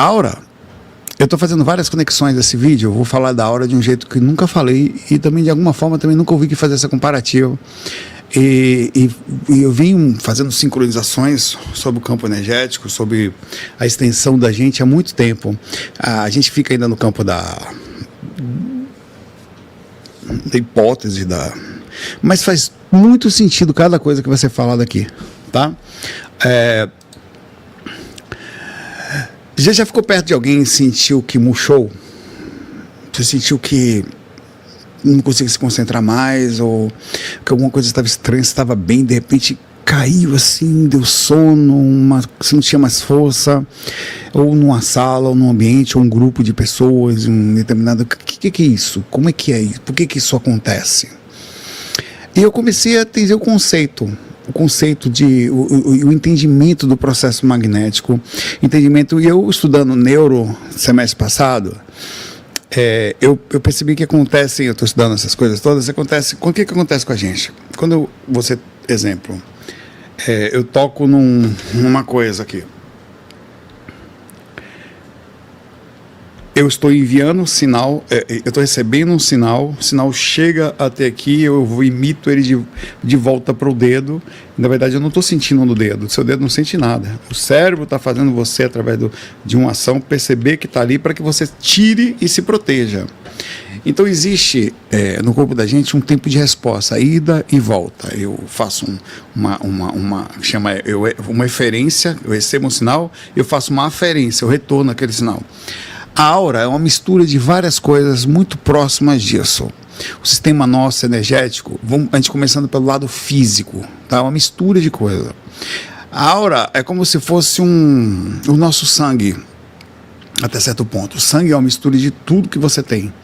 A aura, eu estou fazendo várias conexões desse vídeo, eu vou falar da aura de um jeito que nunca falei e também de alguma forma também nunca ouvi que fazer essa comparativa. E eu vim fazendo sincronizações sobre o campo energético, sobre a extensão da gente há muito tempo. A gente fica ainda no campo da hipótese, mas faz muito sentido cada coisa que vai ser falada aqui, tá? Já ficou perto de alguém e sentiu que murchou? Você sentiu que não conseguia se concentrar mais, ou que alguma coisa estava estranha, você estava bem, de repente caiu assim, deu sono, você não tinha mais força, ou numa sala, ou num ambiente, ou um grupo de pessoas, um determinado... O que é isso? Como é que é isso? Por que isso acontece? E eu comecei a entender o conceito de o entendimento do processo magnético, e eu estudando neuro semestre passado, eu percebi que acontece, eu estou estudando essas coisas todas, o que acontece com a gente? Quando exemplo, eu toco numa coisa aqui, eu estou enviando um sinal, eu estou recebendo um sinal, o sinal chega até aqui, eu emito ele de volta para o dedo. Na verdade, eu não estou sentindo no dedo, o seu dedo não sente nada. O cérebro está fazendo você, através de uma ação, perceber que está ali para que você tire e se proteja. Então, existe no corpo da gente um tempo de resposta, ida e volta. Eu faço uma eferência, eu recebo um sinal, eu faço uma aferência, eu retorno aquele sinal. A aura é uma mistura de várias coisas muito próximas disso. O sistema nosso energético, a gente começando pelo lado físico, tá? Uma mistura de coisas. A aura é como se fosse o nosso sangue, até certo ponto. O sangue é uma mistura de tudo que você tem.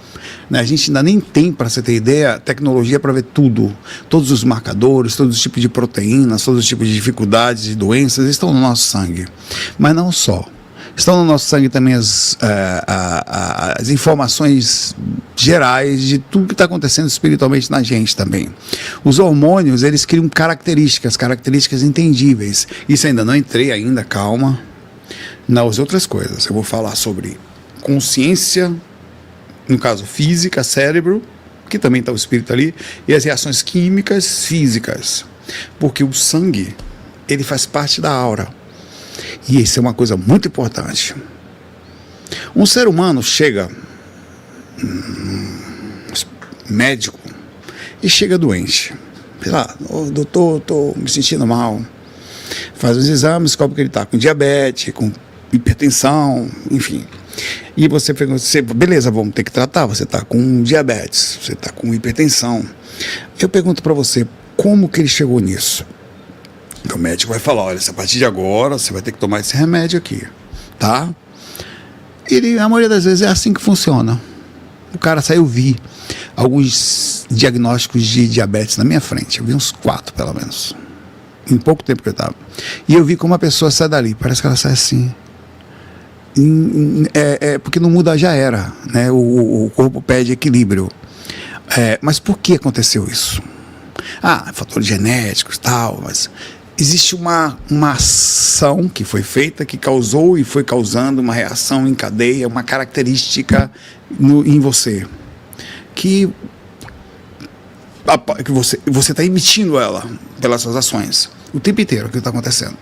A gente ainda nem tem, para você ter ideia, tecnologia para ver tudo. Todos os marcadores, todos os tipos de proteínas, todos os tipos de dificuldades e doenças estão no nosso sangue. Mas não só. Estão no nosso sangue também as informações gerais de tudo que está acontecendo espiritualmente na gente também. Os hormônios, eles criam características entendíveis. Isso ainda não entrei ainda, calma, nas outras coisas. Eu vou falar sobre consciência, no caso física, cérebro, que também está o espírito ali, e as reações químicas físicas. Porque o sangue, ele faz parte da aura. E isso é uma coisa muito importante. Um ser humano chega, médico, e chega doente. Sei lá, doutor, estou me sentindo mal. Faz os exames, descobre que ele está com diabetes, com hipertensão, enfim. E você pergunta, beleza, vamos ter que tratar, você está com diabetes, você está com hipertensão. Eu pergunto para você, como que ele chegou nisso? O médico vai falar, olha, a partir de agora você vai ter que tomar esse remédio aqui, tá? E a maioria das vezes é assim que funciona. O cara saiu, vi alguns diagnósticos de diabetes na minha frente, eu vi uns 4 pelo menos, em pouco tempo que eu estava. E eu vi como a pessoa sai dali, parece que ela sai assim. Porque não muda, já era, né? O corpo perde equilíbrio. Mas por que aconteceu isso? Fatores genéticos e tal, mas... Existe uma ação que foi feita, que causou e foi causando uma reação em cadeia, uma característica em você, que você está emitindo ela pelas suas ações, o tempo inteiro que está acontecendo.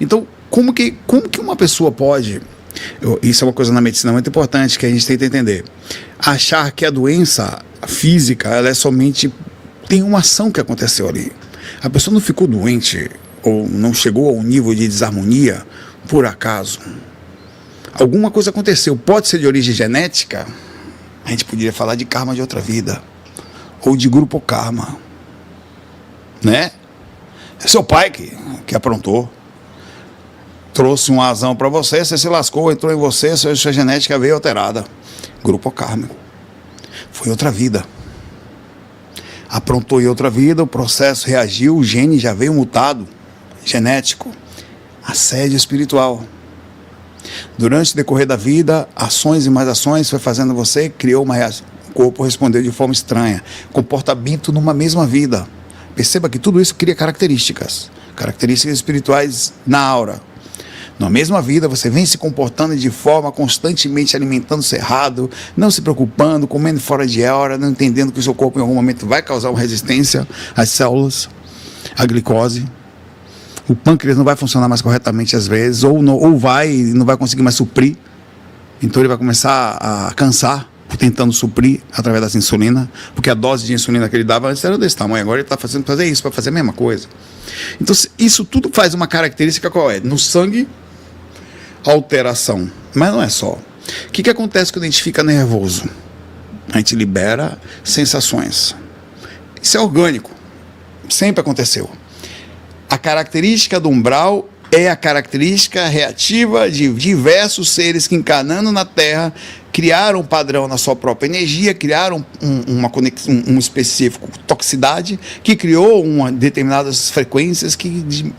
Então, como que uma pessoa pode, isso é uma coisa na medicina muito importante que a gente tem que entender, achar que a doença física, ela é somente, tem uma ação que aconteceu ali. A pessoa não ficou doente ou não chegou ao nível de desarmonia por acaso. Alguma coisa aconteceu. Pode ser de origem genética. A gente poderia falar de karma de outra vida. Ou de grupo karma. Né? É seu pai que aprontou. Trouxe um azão para você, você se lascou, entrou em você, sua genética veio alterada. Grupo kármico. Foi outra vida. Aprontou em outra vida, o processo reagiu, o gene já veio mutado, genético, assédio espiritual. Durante o decorrer da vida, ações e mais ações foi fazendo você, criou uma reação, o corpo respondeu de forma estranha, comportamento numa mesma vida. Perceba que tudo isso cria características espirituais na aura. Na mesma vida, você vem se comportando de forma constantemente alimentando-se errado, não se preocupando, comendo fora de hora, não entendendo que o seu corpo em algum momento vai causar uma resistência às células, à glicose. O pâncreas não vai funcionar mais corretamente às vezes, ou não vai conseguir mais suprir. Então ele vai começar a cansar, tentando suprir através da insulina, porque a dose de insulina que ele dava antes era desse tamanho, agora ele está fazendo fazer isso, para fazer a mesma coisa. Então isso tudo faz uma característica qual é? No sangue, alteração, mas não é só. O que acontece quando a gente fica nervoso? A gente libera sensações. Isso é orgânico, sempre aconteceu. A característica do umbral é a característica reativa de diversos seres que, encarnando na Terra, criaram um padrão na sua própria energia, criaram uma conexão, um específico toxicidade, que criou determinadas frequências que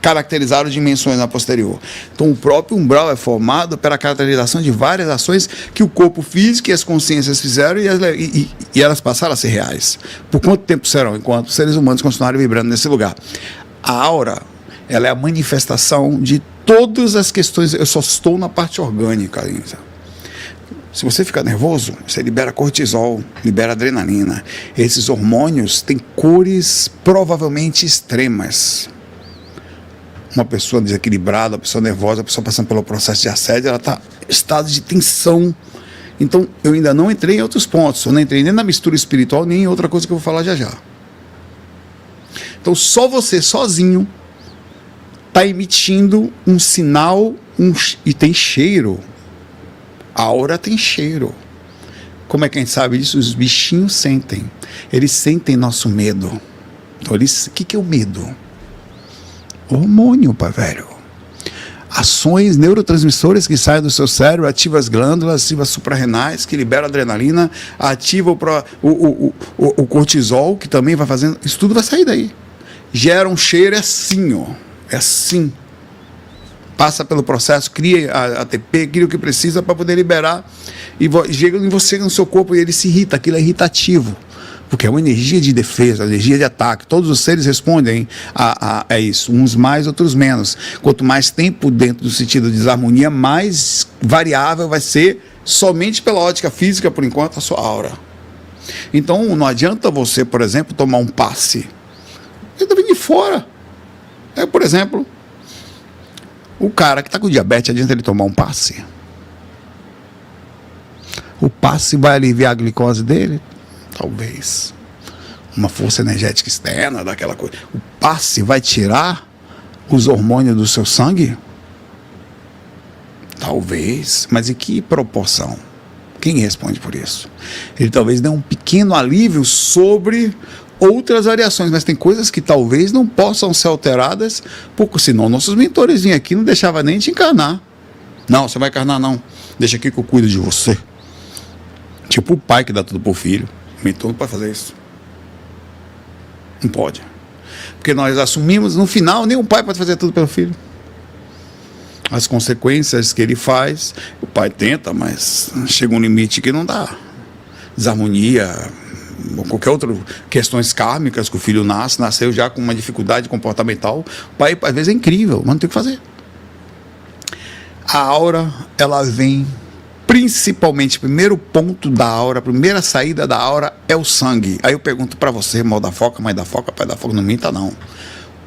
caracterizaram dimensões na posterior. Então o próprio umbral é formado pela caracterização de várias ações que o corpo físico e as consciências fizeram e elas passaram a ser reais. Por quanto tempo serão? Enquanto os seres humanos continuarem vibrando nesse lugar. A aura, ela é a manifestação de todas as questões. Eu só estou na parte orgânica, Lisa. Se você ficar nervoso, você libera cortisol, libera adrenalina. Esses hormônios têm cores provavelmente extremas. Uma pessoa desequilibrada, uma pessoa nervosa, uma pessoa passando pelo processo de assédio, ela está em estado de tensão. Então, eu ainda não entrei em outros pontos. Eu não entrei nem na mistura espiritual, nem em outra coisa que eu vou falar já já. Então, só você sozinho está emitindo um sinal e tem cheiro. A aura tem cheiro. Como é que a gente sabe disso? Os bichinhos sentem. Eles sentem nosso medo. Então, o que é o medo? Hormônio, pai velho. Ações neurotransmissores que saem do seu cérebro, ativa as glândulas, ativa as suprarrenais, que libera adrenalina, ativa o cortisol, que também vai fazendo. Isso tudo vai sair daí. Gera um cheiro, é assim, ó. É assim. Passa pelo processo, cria a ATP, cria o que precisa para poder liberar. E chega em você, no seu corpo, e ele se irrita. Aquilo é irritativo. Porque é uma energia de defesa, energia de ataque. Todos os seres respondem a isso. Uns mais, outros menos. Quanto mais tempo dentro do sentido de desarmonia, mais variável vai ser, somente pela ótica física, por enquanto, a sua aura. Então, não adianta você, por exemplo, tomar um passe. Ele está vindo de fora. Por exemplo, o cara que está com diabetes, adianta ele tomar um passe? O passe vai aliviar a glicose dele? Talvez. Uma força energética externa, daquela coisa. O passe vai tirar os hormônios do seu sangue? Talvez. Mas em que proporção? Quem responde por isso? Ele talvez dê um pequeno alívio sobre outras variações, mas tem coisas que talvez não possam ser alteradas, porque senão nossos mentores vinham aqui e não deixavam nem te encarnar. Não, você vai encarnar não. Deixa aqui que eu cuido de você. Tipo o pai que dá tudo pro filho. O mentor não pode fazer isso. Não pode. Porque nós assumimos, no final, nem o pai pode fazer tudo pelo filho. As consequências que ele faz, o pai tenta, mas chega um limite que não dá. Desarmonia, qualquer outra questões kármicas que o filho nasceu já com uma dificuldade comportamental. O pai, às vezes, é incrível, mas não tem o que fazer. A aura, ela vem principalmente, primeiro ponto da aura, a primeira saída da aura é o sangue. Aí eu pergunto para você, irmão da foca, mãe da foca, pai da foca, não minta não.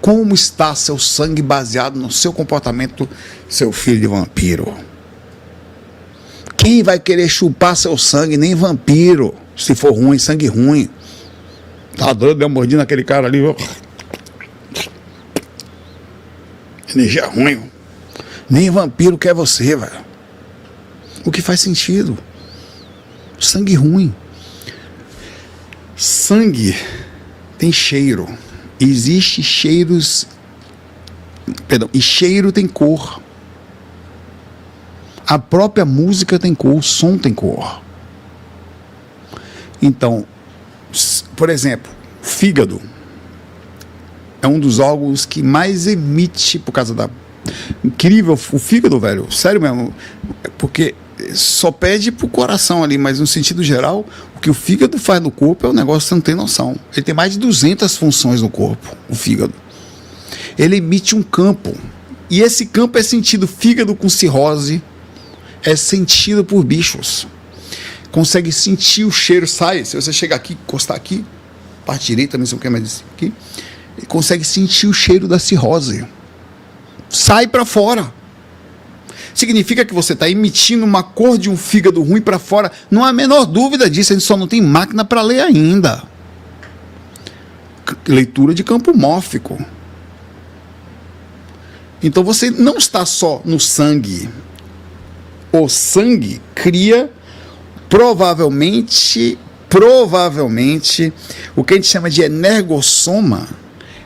Como está seu sangue baseado no seu comportamento, seu filho de vampiro? Quem vai querer chupar seu sangue? Nem vampiro, se for ruim, sangue ruim. Tá doido, deu uma mordida naquele cara ali. Energia ruim. Nem vampiro quer você, velho. O que faz sentido? Sangue ruim. Sangue tem cheiro. Existe cheiros. Perdão, e cheiro tem cor. A própria música tem cor, o som tem cor. Então, por exemplo, fígado é um dos órgãos que mais emite por causa da. Incrível, o fígado, velho, sério mesmo, porque só pede pro coração ali, mas no sentido geral, o que o fígado faz no corpo é um negócio que você não tem noção. Ele tem mais de 200 funções no corpo, o fígado. Ele emite um campo E esse campo é sentido, fígado com cirrose, é sentido por bichos. Consegue sentir o cheiro, sai. Se você chegar aqui, encostar aqui, parte direita, não sei o que mais aqui, ele consegue sentir o cheiro da cirrose. Sai para fora. Significa que você está emitindo uma cor de um fígado ruim para fora. Não há a menor dúvida disso, a gente só não tem máquina para ler ainda. Leitura de campo mórfico. Então você não está só no sangue. O sangue cria provavelmente, o que a gente chama de energossoma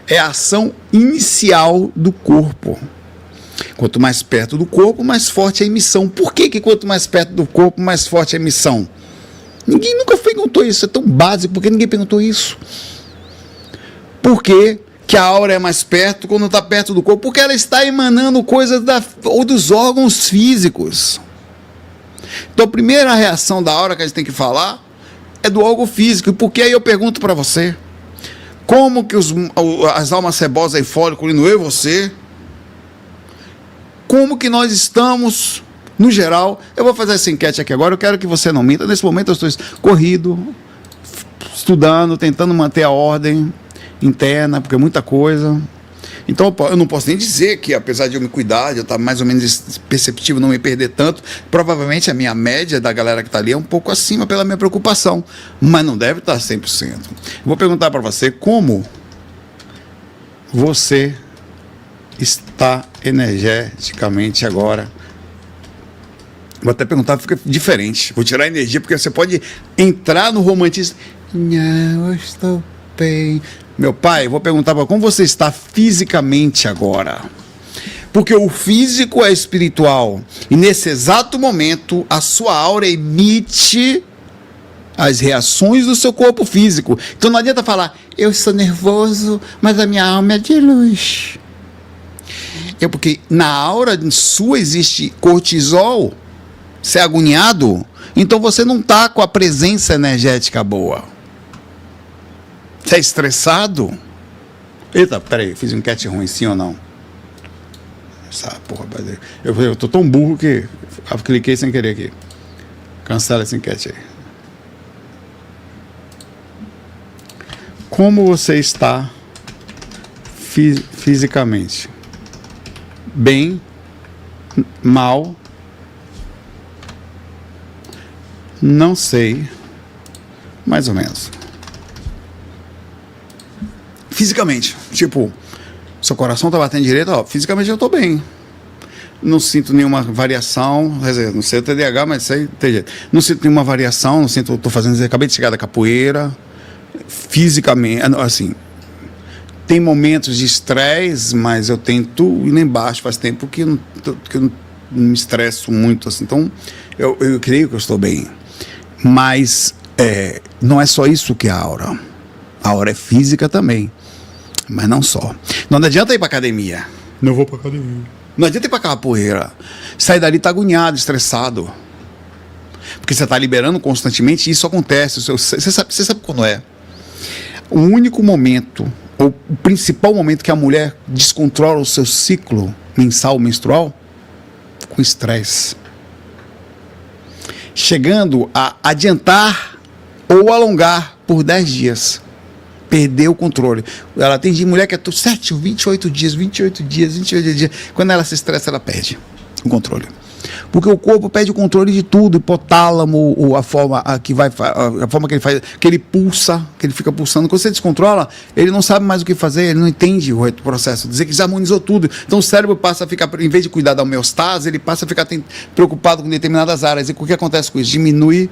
é a ação inicial do corpo. Quanto mais perto do corpo, mais forte a emissão. Por que quanto mais perto do corpo, mais forte a emissão? Ninguém nunca perguntou isso, é tão básico, por que ninguém perguntou isso? Por que a aura é mais perto quando está perto do corpo? Porque ela está emanando coisas dos órgãos físicos. Então a primeira reação da aura que a gente tem que falar é do órgão físico. E por que aí eu pergunto para você? Como que as almas sebosas e fólico, eu e você, como que nós estamos, no geral? Eu vou fazer essa enquete aqui agora, eu quero que você não minta. Nesse momento eu estou corrido, estudando, tentando manter a ordem interna, porque é muita coisa. Então eu não posso nem dizer que, apesar de eu me cuidar, de eu estar mais ou menos perceptivo, não me perder tanto, provavelmente a minha média da galera que está ali é um pouco acima pela minha preocupação, mas não deve estar 100%. Eu vou perguntar para você como você está energeticamente agora. Vou até perguntar, fica diferente. Vou tirar a energia, porque você pode entrar no romantismo. Não, eu estou bem. Meu pai, vou perguntar para como você está fisicamente agora. Porque o físico é espiritual. E nesse exato momento, a sua aura emite as reações do seu corpo físico. Então não adianta falar, eu sou nervoso, mas a minha alma é de luz. Porque na aura sua existe cortisol, você é agoniado, então você não está com a presença energética boa. Você é estressado? Eita, peraí, fiz um enquete ruim, sim ou não? Essa porra, eu tô tão burro que eu cliquei sem querer aqui. Cancela essa enquete aí. Como você está fisicamente? Bem? Mal? Não sei. Mais ou menos. Fisicamente, tipo, seu coração tá batendo direito, ó, fisicamente eu tô bem. Não sinto nenhuma variação, quer dizer, não sei o TDAH, mas sei, tem jeito. Não sinto nenhuma variação, não sinto, tô fazendo, acabei de chegar da capoeira, fisicamente, assim, tem momentos de estresse, mas eu tento ir lá embaixo, faz tempo que eu não me estresso muito, assim, então eu creio que eu estou bem. Mas não é só isso que é a aura é física também. Mas não só. Não adianta ir para academia. Não vou para academia. Não adianta ir para capoeira. Sair dali tá agoniado, estressado. Porque você está liberando constantemente e isso acontece. Você sabe quando é. O único momento, ou o principal momento que a mulher descontrola o seu ciclo mensal, menstrual, com estresse. Chegando a adiantar ou alongar por 10 dias. Perdeu o controle. Ela tem de mulher que é 28 dias. Quando ela se estressa, ela perde o controle. Porque o corpo perde o controle de tudo, hipotálamo, a forma que ele faz, que ele pulsa, que ele fica pulsando. Quando você descontrola, ele não sabe mais o que fazer, ele não entende o processo, dizer que desarmonizou tudo. Então o cérebro passa a ficar, em vez de cuidar da homeostase, ele passa a ficar preocupado com determinadas áreas. E o que acontece com isso? Diminui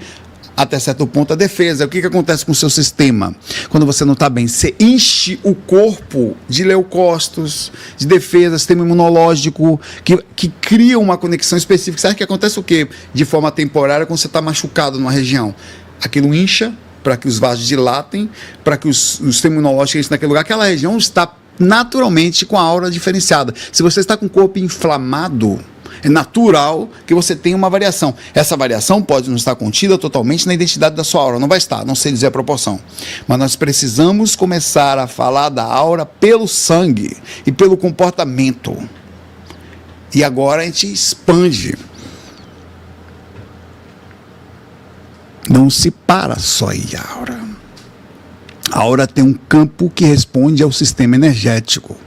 até certo ponto a defesa. O que acontece com o seu sistema? Quando você não está bem, você enche o corpo de leucócitos, de defesa, sistema imunológico, que cria uma conexão específica. Sabe que acontece o quê? De forma temporária, quando você está machucado numa região. Aquilo incha para que os vasos dilatem, para que o sistema imunológico entre naquele lugar. Aquela região está naturalmente com a aura diferenciada. Se você está com o corpo inflamado, é natural que você tenha uma variação. Essa variação pode não estar contida totalmente na identidade da sua aura, não vai estar, não sei dizer a proporção. Mas nós precisamos começar a falar da aura pelo sangue e pelo comportamento. E agora a gente expande. Não se para só aí a aura. A aura tem um campo que responde ao sistema energético.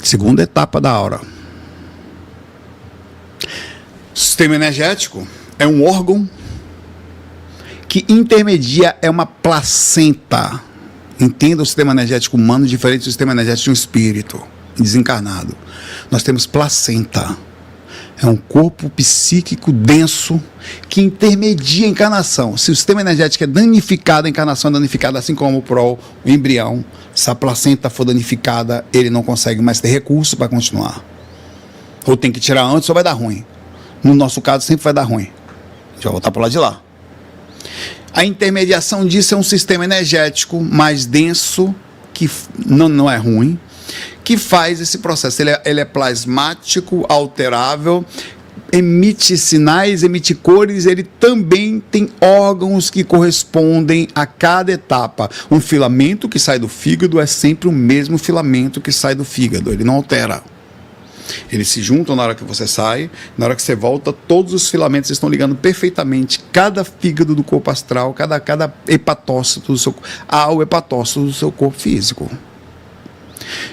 Segunda etapa da aura. O sistema energético é um órgão que intermedia, é uma placenta. Entenda o sistema energético humano diferente do sistema energético de um espírito desencarnado. Nós temos placenta. É um corpo psíquico denso que intermedia a encarnação. Se o sistema energético é danificado, a encarnação é danificada, assim como o embrião. Se a placenta for danificada, ele não consegue mais ter recurso para continuar. Ou tem que tirar antes ou vai dar ruim. No nosso caso, sempre vai dar ruim. Já vou voltar para o lado de lá. A intermediação disso é um sistema energético mais denso, que não é ruim, que faz esse processo. Ele é plasmático, alterável, emite sinais, emite cores, ele também tem órgãos que correspondem a cada etapa. Um filamento que sai do fígado é sempre o mesmo filamento que sai do fígado, ele não altera. Eles se juntam na hora que você sai, na hora que você volta, todos os filamentos estão ligando perfeitamente cada fígado do corpo astral, cada hepatócito do seu, ao hepatócito do seu corpo físico.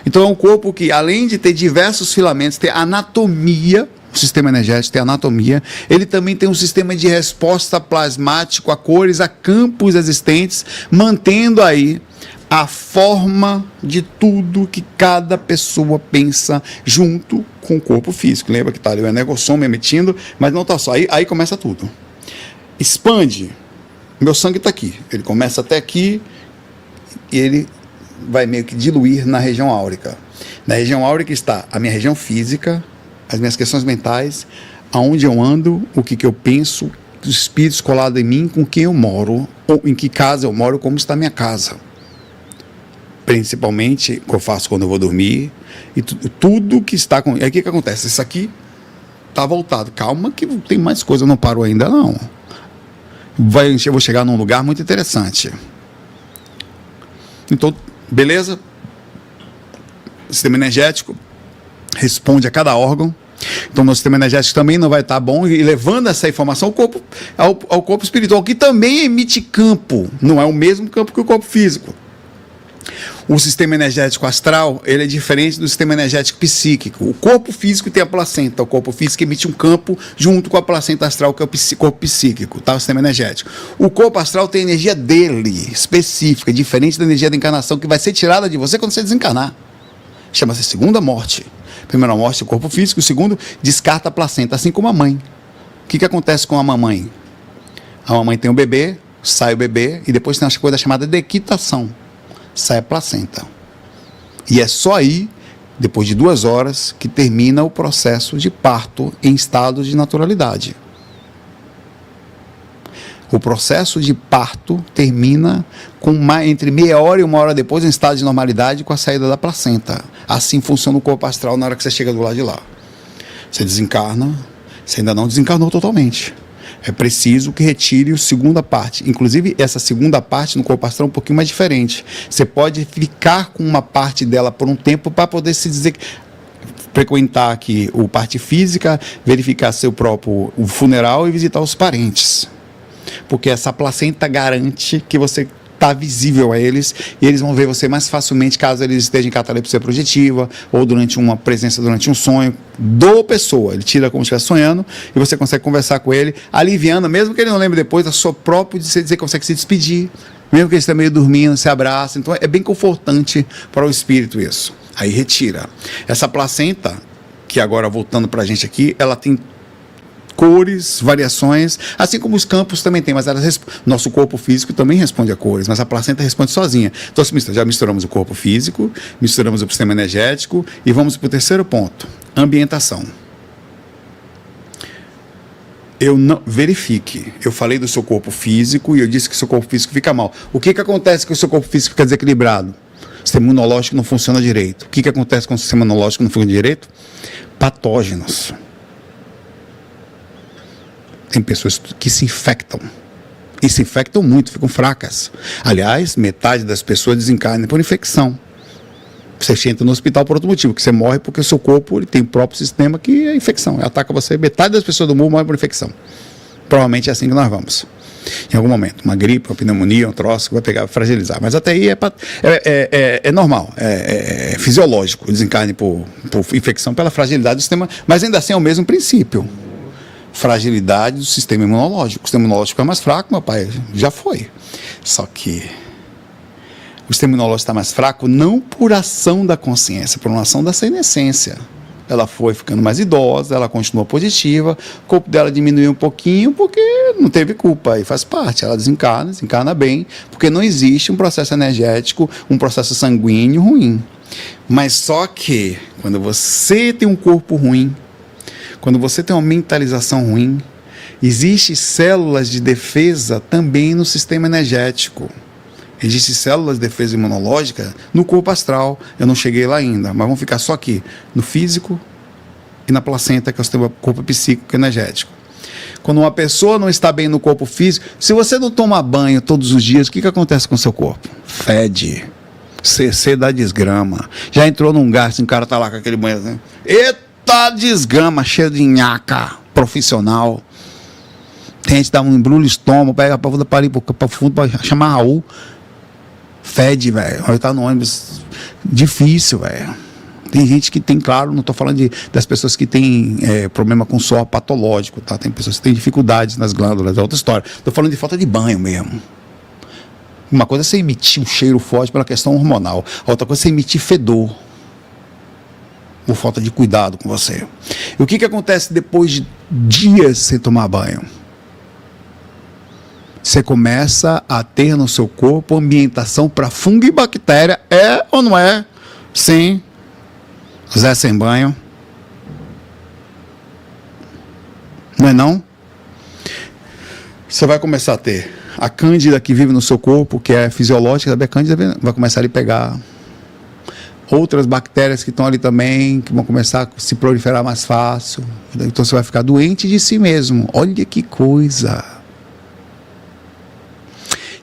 Então é um corpo que, além de ter diversos filamentos, tem anatomia, o sistema energético tem anatomia, ele também tem um sistema de resposta plasmático a cores, a campos existentes, mantendo aí a forma de tudo que cada pessoa pensa junto com o corpo físico. Lembra que está ali o energossoma emitindo, mas não está só. Aí começa tudo. Expande. Meu sangue está aqui. Ele começa até aqui e ele vai meio que diluir na região áurica. Na região áurica está a minha região física, as minhas questões mentais, aonde eu ando, o que eu penso, os espíritos colados em mim, com quem eu moro, ou em que casa eu moro, como está a minha casa. Principalmente o que eu faço quando eu vou dormir, e tudo que está com. Aí o que acontece? Isso aqui está voltado. Calma que tem mais coisa, não parou ainda não. Eu vou chegar num lugar muito interessante. Então, beleza? O sistema energético responde a cada órgão. Então, o sistema energético também não vai estar bom, e levando essa informação ao corpo espiritual, que também emite campo. Não é o mesmo campo que o corpo físico. O sistema energético astral, ele é diferente do sistema energético psíquico. O corpo físico tem a placenta, o corpo físico emite um campo junto com a placenta astral, que é o corpo psíquico, tá? O sistema energético. O corpo astral tem a energia dele, específica, diferente da energia da encarnação, que vai ser tirada de você quando você desencarnar. Chama-se segunda morte. Primeira morte, o corpo físico. O segundo, descarta a placenta, assim como a mãe. O que acontece com a mamãe? A mamãe tem o bebê, sai o bebê, e depois tem uma coisa chamada dequitação. Sai a placenta. E é só aí, depois de 2 horas, que termina o processo de parto em estado de naturalidade. O processo de parto termina entre meia hora e 1 hora depois, em estado de normalidade, com a saída da placenta. Assim funciona o corpo astral na hora que você chega do lado de lá. Você desencarna, você ainda não desencarnou totalmente. É preciso que retire a segunda parte. Inclusive, essa segunda parte no corpo astral é um pouquinho mais diferente. Você pode ficar com uma parte dela por um tempo para poder se dizer, frequentar aqui a parte física, verificar seu próprio funeral e visitar os parentes. Porque essa placenta garante que você está visível a eles, e eles vão ver você mais facilmente caso eles estejam em catalepsia projetiva ou durante uma presença, durante um sonho da pessoa. Ele tira como se estivesse sonhando e você consegue conversar com ele, aliviando, mesmo que ele não lembre depois, a sua própria de você dizer que consegue se despedir, mesmo que ele esteja meio dormindo, se abraça. Então é bem confortante para o espírito isso. Aí retira. Essa placenta, que agora voltando para a gente aqui, ela tem cores, variações, assim como os campos também tem, mas nosso corpo físico também responde a cores, mas a placenta responde sozinha. Então já misturamos o corpo físico, misturamos o sistema energético e vamos para o terceiro ponto, ambientação. Verifique, eu falei do seu corpo físico e eu disse que o seu corpo físico fica mal. O que acontece que o seu corpo físico fica desequilibrado? O sistema imunológico não funciona direito. O que acontece com o sistema imunológico que não funciona direito? Patógenos. Tem pessoas que se infectam. E se infectam muito, ficam fracas. Aliás, metade das pessoas desencarnam por infecção. Você entra no hospital por outro motivo, que você morre porque o seu corpo ele tem o próprio sistema que é infecção. Ataca você, metade das pessoas do mundo morre por infecção. Provavelmente é assim que nós vamos. Em algum momento. Uma gripe, uma pneumonia, um troço que vai pegar, fragilizar. Mas até aí é normal, é fisiológico o desencarne por infecção pela fragilidade do sistema, mas ainda assim é o mesmo princípio. Fragilidade do sistema imunológico. O sistema imunológico é mais fraco, meu pai, já foi. Só que o sistema imunológico está mais fraco não por ação da consciência, por uma ação da senescência. Ela foi ficando mais idosa, ela continua positiva, o corpo dela diminuiu um pouquinho porque não teve culpa, e faz parte, ela desencarna bem, porque não existe um processo energético, um processo sanguíneo ruim. Mas só que, quando você tem um corpo ruim, quando você tem uma mentalização ruim, existem células de defesa também no sistema energético. Existem células de defesa imunológica no corpo astral. Eu não cheguei lá ainda, mas vamos ficar só aqui, no físico e na placenta, que é o sistema corpo psíquico e energético. Quando uma pessoa não está bem no corpo físico, se você não toma banho todos os dias, o que acontece com o seu corpo? Fede. CC da desgrama. Já entrou num gasto, o cara tá lá com aquele banho assim. Eita desgrama, cheio de nhaca, profissional. Tem gente que dá um embrulho no estômago, pega para fundo para chamar Raul. Fede, velho. Olha, tá no ônibus. Difícil, velho. Tem gente que tem, claro, não estou falando das pessoas que têm problema com suor patológico, tá? Tem pessoas que têm dificuldades nas glândulas, é outra história. Estou falando de falta de banho mesmo. Uma coisa é você emitir um cheiro forte pela questão hormonal. A outra coisa é você emitir fedor. Por falta de cuidado com você. E o que acontece depois de dias sem tomar banho? Você começa a ter no seu corpo ambientação para fungo e bactéria. É ou não é? Sim. Zé sem banho. Não é não? Você vai começar a ter a cândida que vive no seu corpo, que é fisiológica, a cândida vai começar a pegar outras bactérias que estão ali também, que vão começar a se proliferar mais fácil. Então você vai ficar doente de si mesmo. Olha que coisa.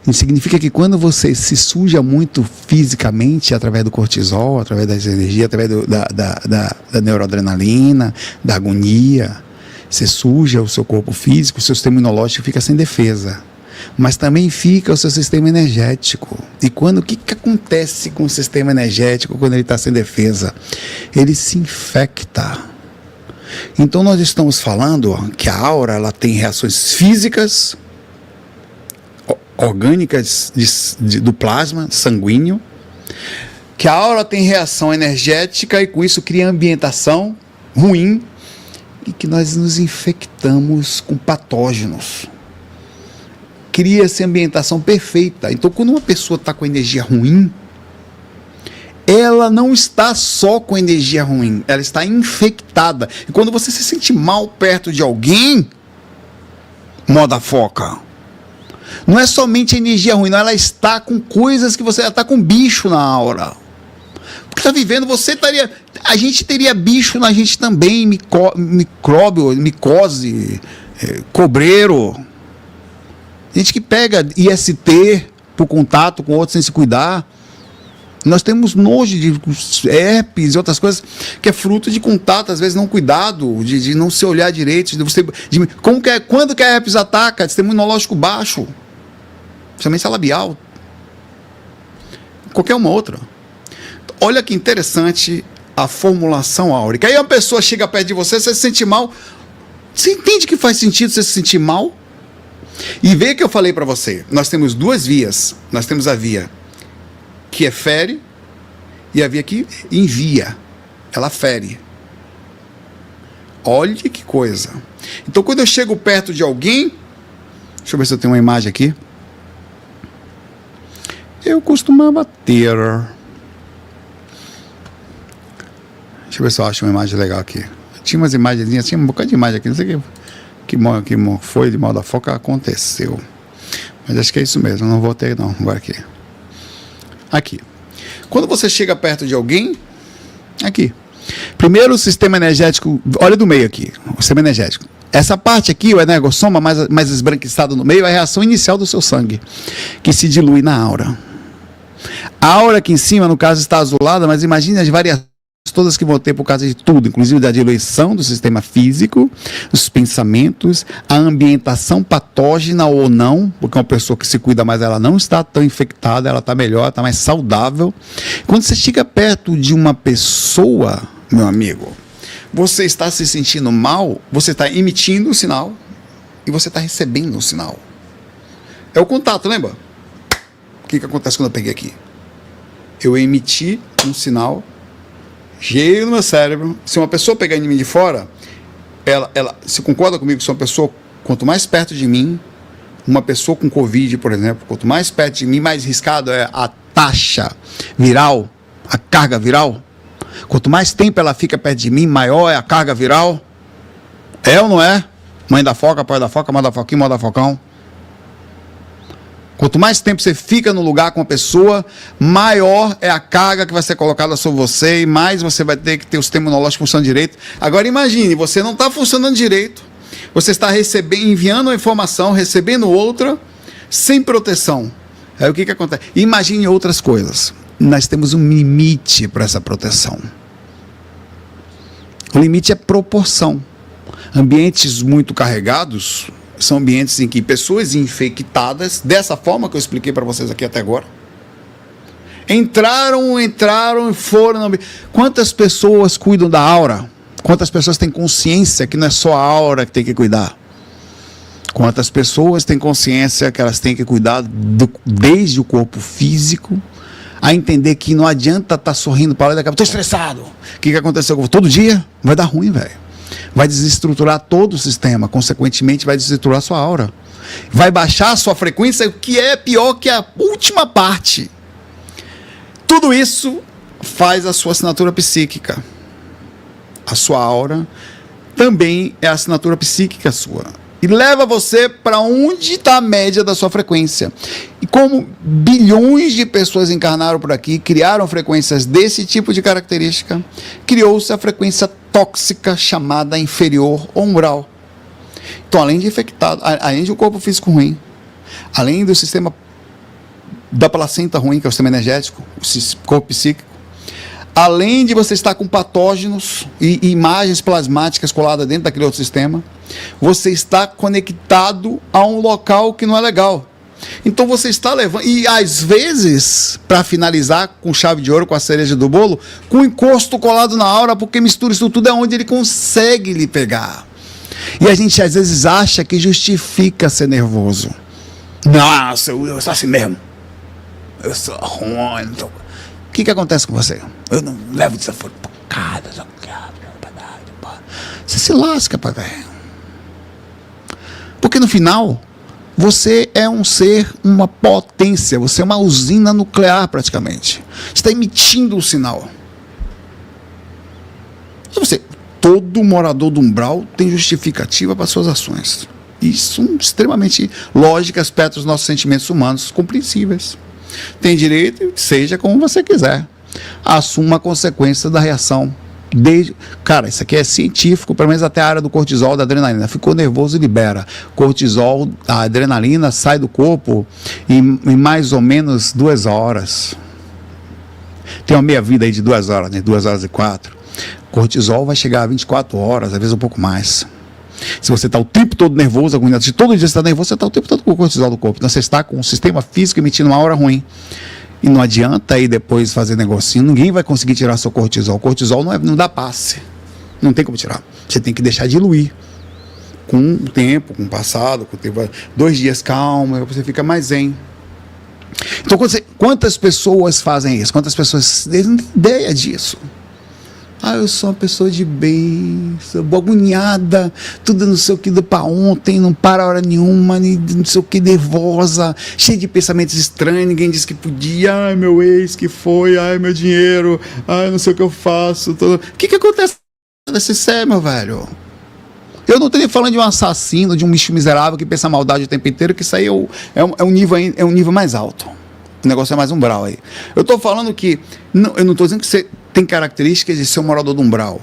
Isso significa que quando você se suja muito fisicamente, através do cortisol, através das energias, através da neuroadrenalina, da agonia, você suja o seu corpo físico, o seu sistema imunológico fica sem defesa. Mas também fica o seu sistema energético. E o que acontece com o sistema energético quando ele está sem defesa? Ele se infecta. Então nós estamos falando que a aura ela tem reações físicas, orgânicas do plasma sanguíneo, que a aura tem reação energética e com isso cria ambientação ruim e que nós nos infectamos com patógenos. Cria-se ambientação perfeita. Então, quando uma pessoa está com energia ruim, ela não está só com energia ruim, ela está infectada. E quando você se sente mal perto de alguém, moda foca, não é somente energia ruim, não, ela está com coisas que ela está com bicho na aura. Porque está vivendo, a gente teria bicho na gente também, micróbio, micose, cobreiro. Gente que pega IST por contato com outros sem se cuidar. Nós temos nojo de herpes e outras coisas que é fruto de contato, às vezes não cuidado, de não se olhar direito. Quando que a herpes ataca? Sistema imunológico baixo. Principalmente a labial. Qualquer uma outra. Olha que interessante a formulação áurica. Aí a pessoa chega perto de você, você se sente mal. Você entende que faz sentido você se sentir mal? E vê que eu falei para você, nós temos duas vias. Nós temos a via que fere e a via que envia. Ela fere. Olha que coisa. Então quando eu chego perto de alguém, deixa eu ver se eu tenho uma imagem aqui. Eu costumava ter. Deixa eu ver se eu acho uma imagem legal aqui. Tinha umas imagenzinhas, tinha um bocado de imagem aqui, não sei o que foi de moda foca aconteceu. Mas acho que é isso mesmo, não vou ter não, agora aqui. Aqui. Quando você chega perto de alguém, aqui. Primeiro o sistema energético, olha do meio aqui, o sistema energético. Essa parte aqui, o energossoma mais esbranquiçado no meio, é a reação inicial do seu sangue, que se dilui na aura. A aura aqui em cima, no caso, está azulada, mas imagine as variações todas que vão ter por causa de tudo, inclusive da diluição do sistema físico, os pensamentos, a ambientação patógena ou não, porque uma pessoa que se cuida mais, ela não está tão infectada, ela está melhor, está mais saudável. Quando você chega perto de uma pessoa, meu amigo, você está se sentindo mal, você está emitindo o sinal e você está recebendo o sinal. É o contato, lembra? O que acontece quando eu peguei aqui? Eu emiti um sinal cheio no meu cérebro. Se uma pessoa pegar em mim de fora, ela se concorda comigo que se uma pessoa, quanto mais perto de mim, uma pessoa com Covid, por exemplo, quanto mais perto de mim, mais riscado é a taxa viral, a carga viral. Quanto mais tempo ela fica perto de mim, maior é a carga viral. É ou não é? Mãe da foca, pai da foca, mãe da foquinha, mãe da focão. Quanto mais tempo você fica no lugar com a pessoa, maior é a carga que vai ser colocada sobre você e mais você vai ter que ter o sistema imunológico funcionando direito. Agora imagine, você não está funcionando direito, você está recebendo, enviando uma informação, recebendo outra, sem proteção. Aí o que acontece? Imagine outras coisas. Nós temos um limite para essa proteção. O limite é proporção. Ambientes muito carregados são ambientes em que pessoas infectadas, dessa forma que eu expliquei para vocês aqui até agora, entraram e foram. Quantas pessoas cuidam da aura? Quantas pessoas têm consciência que não é só a aura que tem que cuidar? Quantas pessoas têm consciência que elas têm que cuidar desde o corpo físico, a entender que não adianta estar sorrindo para lá e daqui a pouco, estou estressado. O que aconteceu? Todo dia vai dar ruim, velho. Vai desestruturar todo o sistema, consequentemente vai desestruturar a sua aura. Vai baixar a sua frequência, o que é pior que a última parte. Tudo isso faz a sua assinatura psíquica. A sua aura também é a assinatura psíquica sua. E leva você para onde está a média da sua frequência. E como bilhões de pessoas encarnaram por aqui, criaram frequências desse tipo de característica, criou-se a frequência tóxica chamada inferior ou umbral. Então, além de infectado, além de um corpo físico ruim, além do sistema da placenta ruim, que é o sistema energético, o corpo psíquico, além de você estar com patógenos e imagens plasmáticas coladas dentro daquele outro sistema, você está conectado a um local que não é legal. Então você está levando, e às vezes, para finalizar com chave de ouro, com a cereja do bolo, com o encosto colado na aura, porque mistura isso tudo, é onde ele consegue lhe pegar. E a gente às vezes acha que justifica ser nervoso. Nossa, eu sou assim mesmo. Eu sou ruim. O que acontece com você? Eu não levo desaforo por cada. Você se lasca, pai velho. Porque no final, você é um ser, uma potência, você é uma usina nuclear praticamente. Você está emitindo um sinal. E você, todo morador do umbral tem justificativa para suas ações. Isso são extremamente lógicas, aspectos dos nossos sentimentos humanos, compreensíveis. Tem direito, seja como você quiser. Assuma a consequência da reação. Cara, isso aqui é científico, pelo menos até a área do cortisol, da adrenalina. Ficou nervoso e libera. Cortisol, a adrenalina sai do corpo em mais ou menos 2 horas. Tem uma meia-vida aí de 2 horas, né? 2 horas e 4. Cortisol vai chegar a 24 horas, às vezes um pouco mais. Se você está o tempo todo nervoso, se todo dia você está nervoso, você está o tempo todo com o cortisol do corpo. Então você está com o sistema físico emitindo uma aura ruim. E não adianta aí depois fazer negocinho, ninguém vai conseguir tirar seu cortisol. O cortisol não dá passe. Não tem como tirar. Você tem que deixar diluir. Com o tempo, com o passado, com o tempo, 2 dias calma, você fica mais zen. Então, quantas pessoas fazem isso? Quantas pessoas não têm ideia disso? Eu sou uma pessoa de bem, sou agoniada, tudo não sei o que do para ontem, não para hora nenhuma, não sei o que, nervosa, cheia de pensamentos estranhos, ninguém disse que podia, ai meu ex, que foi, ai meu dinheiro, ai não sei o que eu faço. O que acontece nesse ser, meu velho? Eu não estou nem falando de um assassino, de um bicho miserável que pensa maldade o tempo inteiro, que isso aí é um nível mais alto. O negócio é mais umbral aí. Eu estou falando que, eu não estou dizendo que você tem características de ser um morador do umbral.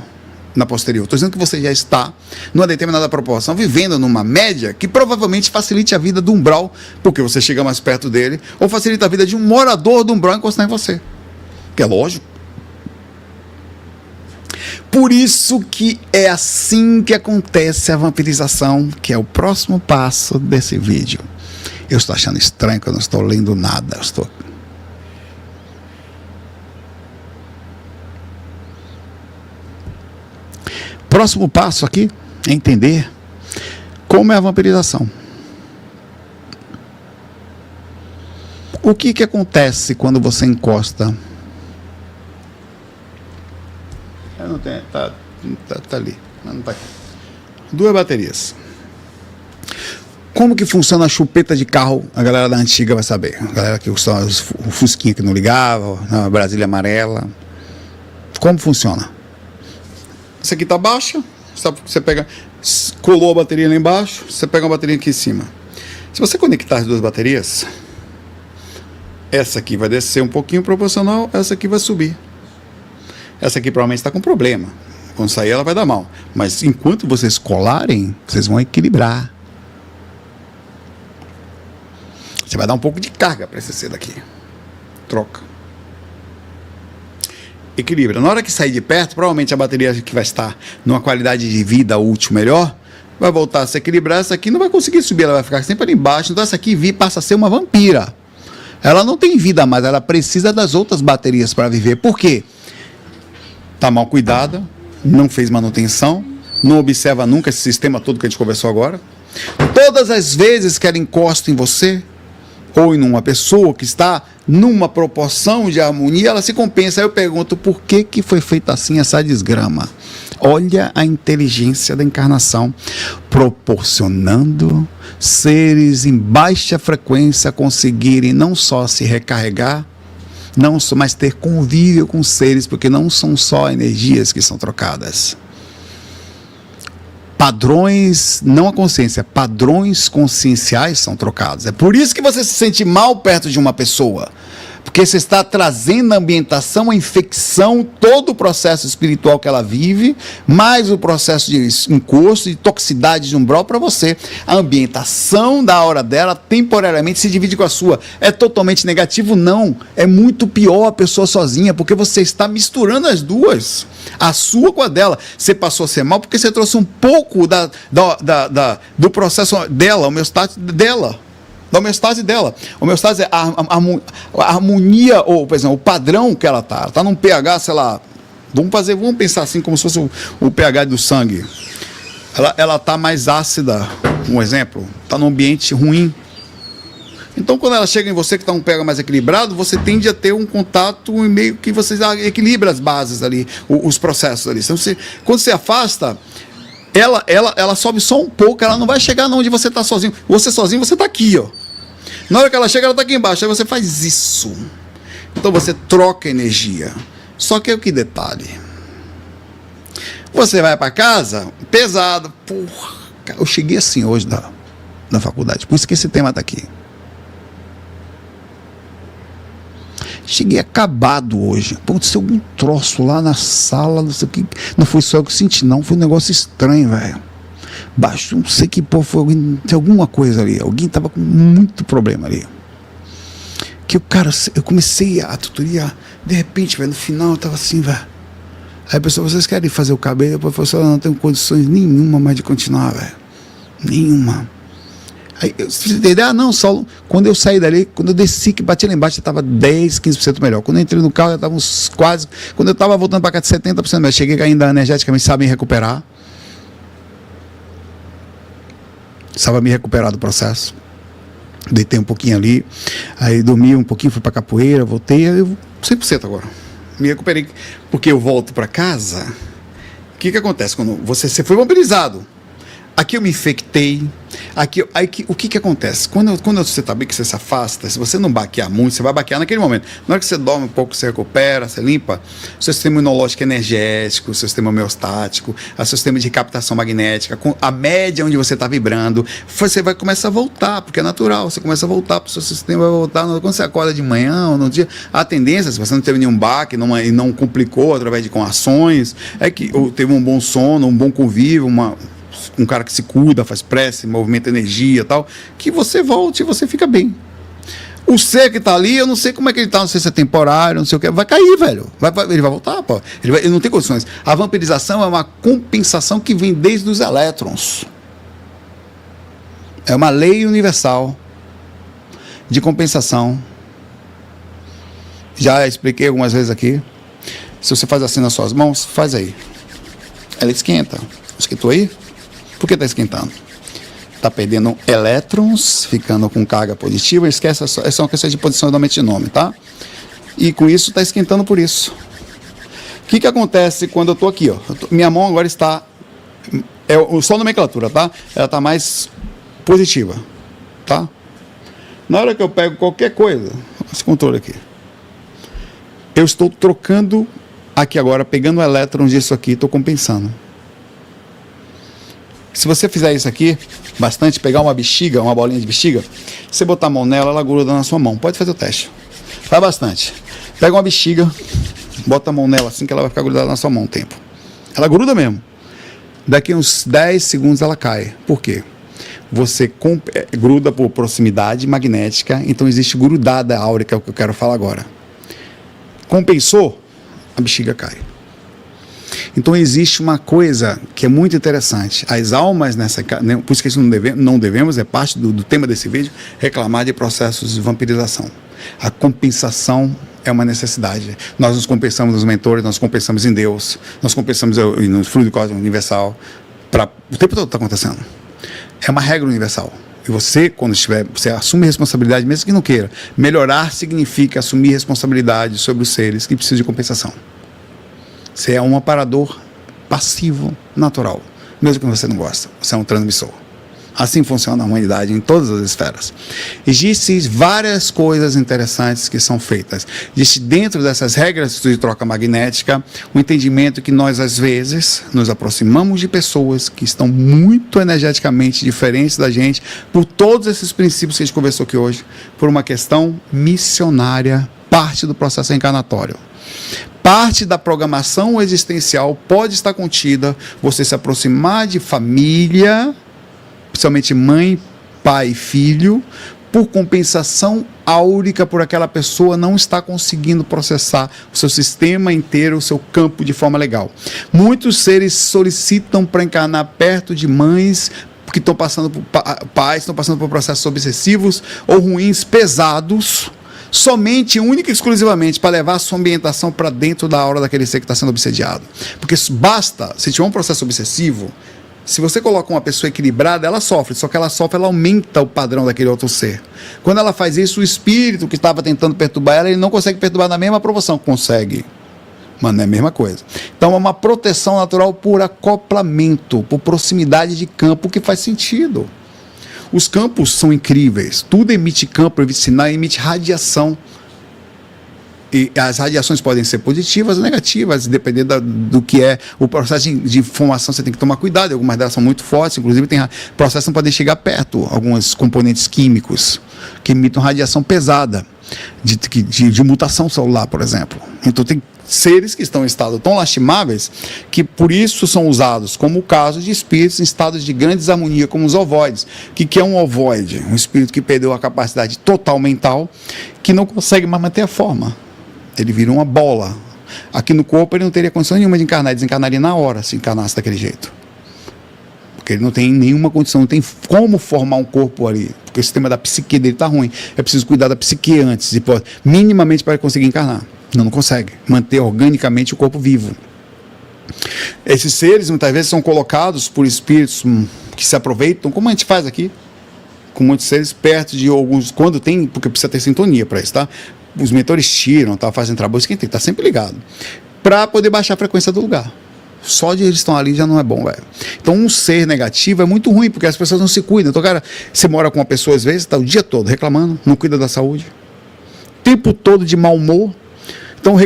na posterior. Estou dizendo que você já está, numa determinada proporção, vivendo numa média que provavelmente facilite a vida do umbral, porque você chega mais perto dele, ou facilita a vida de um morador do umbral encostar em você. Que é lógico. Por isso que é assim que acontece a vampirização, que é o próximo passo desse vídeo. Eu estou achando estranho que eu não estou lendo nada. Eu estou... Próximo passo aqui é entender como é a vampirização. O que acontece quando você encosta? Não tem, tá ali, não tá aqui. 2 baterias. Como que funciona a chupeta de carro? A galera da antiga vai saber. A galera que usa o Fusquinha que não ligava, a Brasília amarela. Como funciona? Essa aqui está baixa, você pega, colou a bateria lá embaixo, você pega uma bateria aqui em cima. Se você conectar as 2 baterias, essa aqui vai descer um pouquinho proporcional, essa aqui vai subir. Essa aqui provavelmente está com problema. Quando sair ela vai dar mal. Mas enquanto vocês colarem, vocês vão equilibrar. Você vai dar um pouco de carga para esse C daqui. Troca. Equilibra. Na hora que sair de perto, provavelmente a bateria que vai estar numa qualidade de vida útil melhor, vai voltar a se equilibrar. Essa aqui não vai conseguir subir, ela vai ficar sempre ali embaixo. Então essa aqui passa a ser uma vampira. Ela não tem vida mais, ela precisa das outras baterias para viver. Por quê? Está mal cuidada, não fez manutenção, não observa nunca esse sistema todo que a gente conversou agora. Todas as vezes que ela encosta em você, ou em uma pessoa que está numa proporção de harmonia, ela se compensa. Aí eu pergunto, por que foi feita assim essa desgrama? Olha a inteligência da encarnação, proporcionando seres em baixa frequência conseguirem não só se recarregar, mas ter convívio com seres, porque não são só energias que são trocadas. Padrões, não a consciência, padrões conscienciais são trocados. É por isso que você se sente mal perto de uma pessoa. Porque você está trazendo a ambientação, a infecção, todo o processo espiritual que ela vive, mais o processo de encosto, de toxicidade de umbral para você. A ambientação da aura dela temporariamente se divide com a sua. É totalmente negativo? Não. É muito pior a pessoa sozinha, porque você está misturando as duas. A sua com a dela. Você passou a ser mal porque você trouxe um pouco do processo dela, o homeostase dela. Da homeostase dela. A homeostase é a harmonia, ou, por exemplo, o padrão que ela está. Ela está num pH, sei lá, vamos pensar assim como se fosse o pH do sangue. Ela está mais ácida, um exemplo, está num ambiente ruim. Então, quando ela chega em você que está um pH mais equilibrado, você tende a ter um contato e meio que você equilibra as bases ali, os processos ali. Então, quando você afasta, ela sobe só um pouco, ela não vai chegar onde você está sozinho. Você sozinho, você está aqui, ó. Na hora que ela chega, ela está aqui embaixo. Aí você faz isso. Então você troca energia. Só que que detalhe. Você vai para casa, pesado. Porra, eu cheguei assim hoje na faculdade. Por isso que esse tema está aqui. Cheguei acabado hoje. Aconteceu algum troço lá na sala, não sei o que. Não foi só eu que senti, não. Foi um negócio estranho, velho. Baixo, não sei que porra foi. Tem alguma coisa ali. Alguém tava com muito problema ali. Que o cara, eu comecei a tutoria. De repente, velho, no final eu tava assim, velho. Aí a pessoa, vocês querem fazer o cabelo? Depois eu falei, eu não tenho condições nenhuma mais de continuar, velho. Nenhuma. Aí, você entendeu? Não, só quando eu saí dali, quando eu desci, que bati lá embaixo, já estava 10, 15% melhor. Quando eu entrei no carro, já estava uns quase. Quando eu estava voltando para cá, de 70% melhor. Cheguei ainda energeticamente, sabem recuperar. Estava me recuperar do processo. Deitei um pouquinho ali, aí dormi um pouquinho, fui para capoeira, voltei, eu 100% agora. Me recuperei. Porque eu volto para casa, o que acontece? Quando você foi mobilizado. aqui eu me infectei, o que acontece? Quando você está bem, que você se afasta, se você não baquear muito, você vai baquear naquele momento. Na hora que você dorme um pouco, você recupera, você limpa, seu sistema imunológico energético, seu sistema homeostático, o seu sistema de captação magnética, com a média onde você está vibrando, você vai começar a voltar, porque é natural, você começa a voltar para o seu sistema, vai voltar, quando você acorda de manhã ou no dia, a tendência, se você não teve nenhum baque e não complicou através com ações, é que ou teve um bom sono, um bom convívio, um cara que se cuida, faz prece, movimenta energia e tal, que você volte e você fica bem. O ser que está ali, eu não sei como é que ele está, não sei se é temporário, não sei o que, vai cair, velho. Ele vai voltar, pô. Ele não tem condições. A vampirização é uma compensação que vem desde os elétrons. É uma lei universal de compensação. Já expliquei algumas vezes aqui. Se você faz assim nas suas mãos, faz aí. Ela esquenta. Esquentou aí? Por que está esquentando? Está perdendo elétrons, ficando com carga positiva. Esquece, é só uma questão de posicionamento de nome, tá? E com isso está esquentando por isso. O que acontece quando eu estou aqui? Ó? Minha mão agora está... só nomenclatura, tá? Ela está mais positiva, tá? Na hora que eu pego qualquer coisa, esse controle aqui, eu estou trocando aqui agora, pegando elétrons disso aqui, estou compensando. Se você fizer isso aqui, bastante, pegar uma bexiga, uma bolinha de bexiga, você botar a mão nela, ela gruda na sua mão. Pode fazer o teste. Faz bastante. Pega uma bexiga, bota a mão nela assim que ela vai ficar grudada na sua mão um tempo. Ela gruda mesmo. Daqui uns 10 segundos ela cai. Por quê? Você gruda por proximidade magnética, então existe grudada áurica, é o que eu quero falar agora. Compensou, a bexiga cai. Então existe uma coisa que é muito interessante. As almas nessa... Por isso que isso não devemos, é parte do tema desse vídeo, reclamar de processos de vampirização. A compensação é uma necessidade. Nós nos compensamos nos mentores, nós compensamos em Deus, nós compensamos no fluido cósmico universal. O tempo todo está acontecendo. É uma regra universal. E você, quando estiver, você assume responsabilidade, mesmo que não queira. Melhorar significa assumir responsabilidade sobre os seres que precisam de compensação. Você é um aparador passivo, natural. Mesmo que você não gosta, você é um transmissor. Assim funciona a humanidade em todas as esferas. Existem várias coisas interessantes que são feitas. Existe dentro dessas regras de troca magnética o entendimento que nós, às vezes, nos aproximamos de pessoas que estão muito energeticamente diferentes da gente, por todos esses princípios que a gente conversou aqui hoje, por uma questão missionária, parte do processo reencarnatório. Parte da programação existencial pode estar contida você se aproximar de família, principalmente mãe, pai e filho, por compensação áurica, por aquela pessoa não estar conseguindo processar o seu sistema inteiro, o seu campo de forma legal. Muitos seres solicitam para encarnar perto de mães que estão passando por pais, estão passando por processos obsessivos ou ruins, pesados, somente, única e exclusivamente para levar a sua ambientação para dentro da aura daquele ser que está sendo obsediado. Porque basta, se tiver um processo obsessivo, se você coloca uma pessoa equilibrada, ela sofre, só que ela aumenta o padrão daquele outro ser. Quando ela faz isso, o espírito que estava tentando perturbar ela, ele não consegue perturbar na mesma proporção. Consegue, mas não é a mesma coisa. Então é uma proteção natural por acoplamento, por proximidade de campo, que faz sentido. Os campos são incríveis, tudo emite campo, emite sinal, emite radiação. E as radiações podem ser positivas ou negativas, dependendo do que é o processo de informação. Você tem que tomar cuidado, algumas delas são muito fortes, inclusive tem processos que não podem chegar perto, alguns componentes químicos que emitem radiação pesada, de mutação celular, por exemplo. Então tem seres que estão em estado tão lastimáveis que por isso são usados, como o caso de espíritos em estados de grande desarmonia, como os ovoides. O que é um ovoide? Um espírito que perdeu a capacidade total mental, que não consegue mais manter a forma. Ele vira uma bola. Aqui no corpo ele não teria condição nenhuma de encarnar, ele desencarnaria na hora se encarnasse daquele jeito. Porque ele não tem nenhuma condição, não tem como formar um corpo ali, porque o sistema da psique dele está ruim. É preciso cuidar da psique antes, minimamente, para ele conseguir encarnar. Não consegue manter organicamente o corpo vivo. Esses seres muitas vezes são colocados por espíritos que se aproveitam, como a gente faz aqui, com muitos seres perto de alguns, quando tem, porque precisa ter sintonia para isso, tá? Os mentores tiram, tá? Fazem trabalho, quem tem que estar sempre ligado, para poder baixar a frequência do lugar. Só de eles estão ali já não é bom, velho. Então, um ser negativo é muito ruim, porque as pessoas não se cuidam. Então, cara, você mora com uma pessoa, às vezes, está o dia todo reclamando, não cuida da saúde. O tempo todo de mau humor. Então,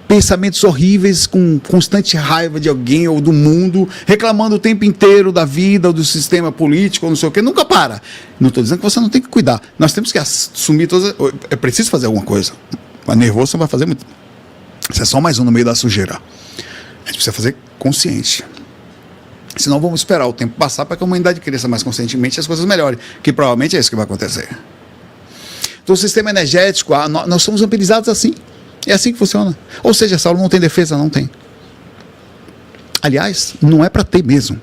pensamentos horríveis, com constante raiva de alguém ou do mundo, reclamando o tempo inteiro da vida, ou do sistema político, ou não sei o quê, nunca para. Não estou dizendo que você não tem que cuidar. Nós temos que assumir todas. É preciso fazer alguma coisa. Mas nervoso você não vai fazer muito. Você é só mais um no meio da sujeira. A gente precisa fazer consciente. Senão vamos esperar o tempo passar para que a humanidade cresça mais conscientemente e as coisas melhorem. Que provavelmente é isso que vai acontecer. Então, o sistema energético, nós somos vampirizados assim. É assim que funciona. Ou seja, Saulo não tem defesa, não tem. Aliás, não é para ter mesmo.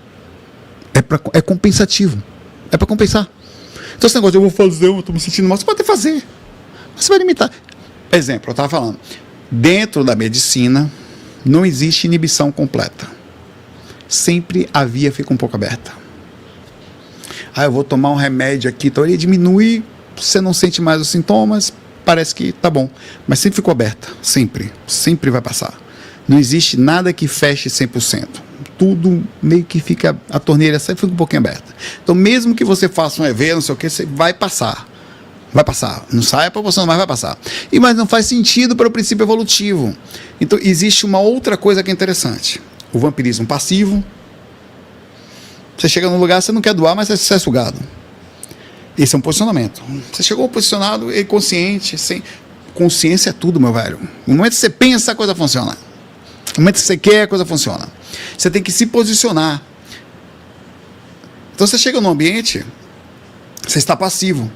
É compensativo. É para compensar. Então, esse negócio de eu vou fazer, eu estou me sentindo mal, você pode até fazer. Mas você vai limitar. Exemplo, eu estava falando. Dentro da medicina, não existe inibição completa. Sempre a via fica um pouco aberta. Eu vou tomar um remédio aqui, então ele diminui, você não sente mais os sintomas, parece que tá bom. Mas sempre ficou aberta, sempre. Sempre vai passar. Não existe nada que feche 100%. Tudo meio que fica, a torneira sempre fica um pouquinho aberta. Então, mesmo que você faça um EV, não sei o que, você vai passar. Vai passar. Não sai a proporção, mas vai passar. Mas não faz sentido para o princípio evolutivo. Então, existe uma outra coisa que é interessante. O vampirismo passivo. Você chega num lugar, você não quer doar, mas você é sugado. Esse é um posicionamento. Você chegou posicionado e consciente. Sem... Consciência é tudo, meu velho. No momento que você pensa, a coisa funciona. No momento que você quer, a coisa funciona. Você tem que se posicionar. Então, você chega num ambiente, você está passivo.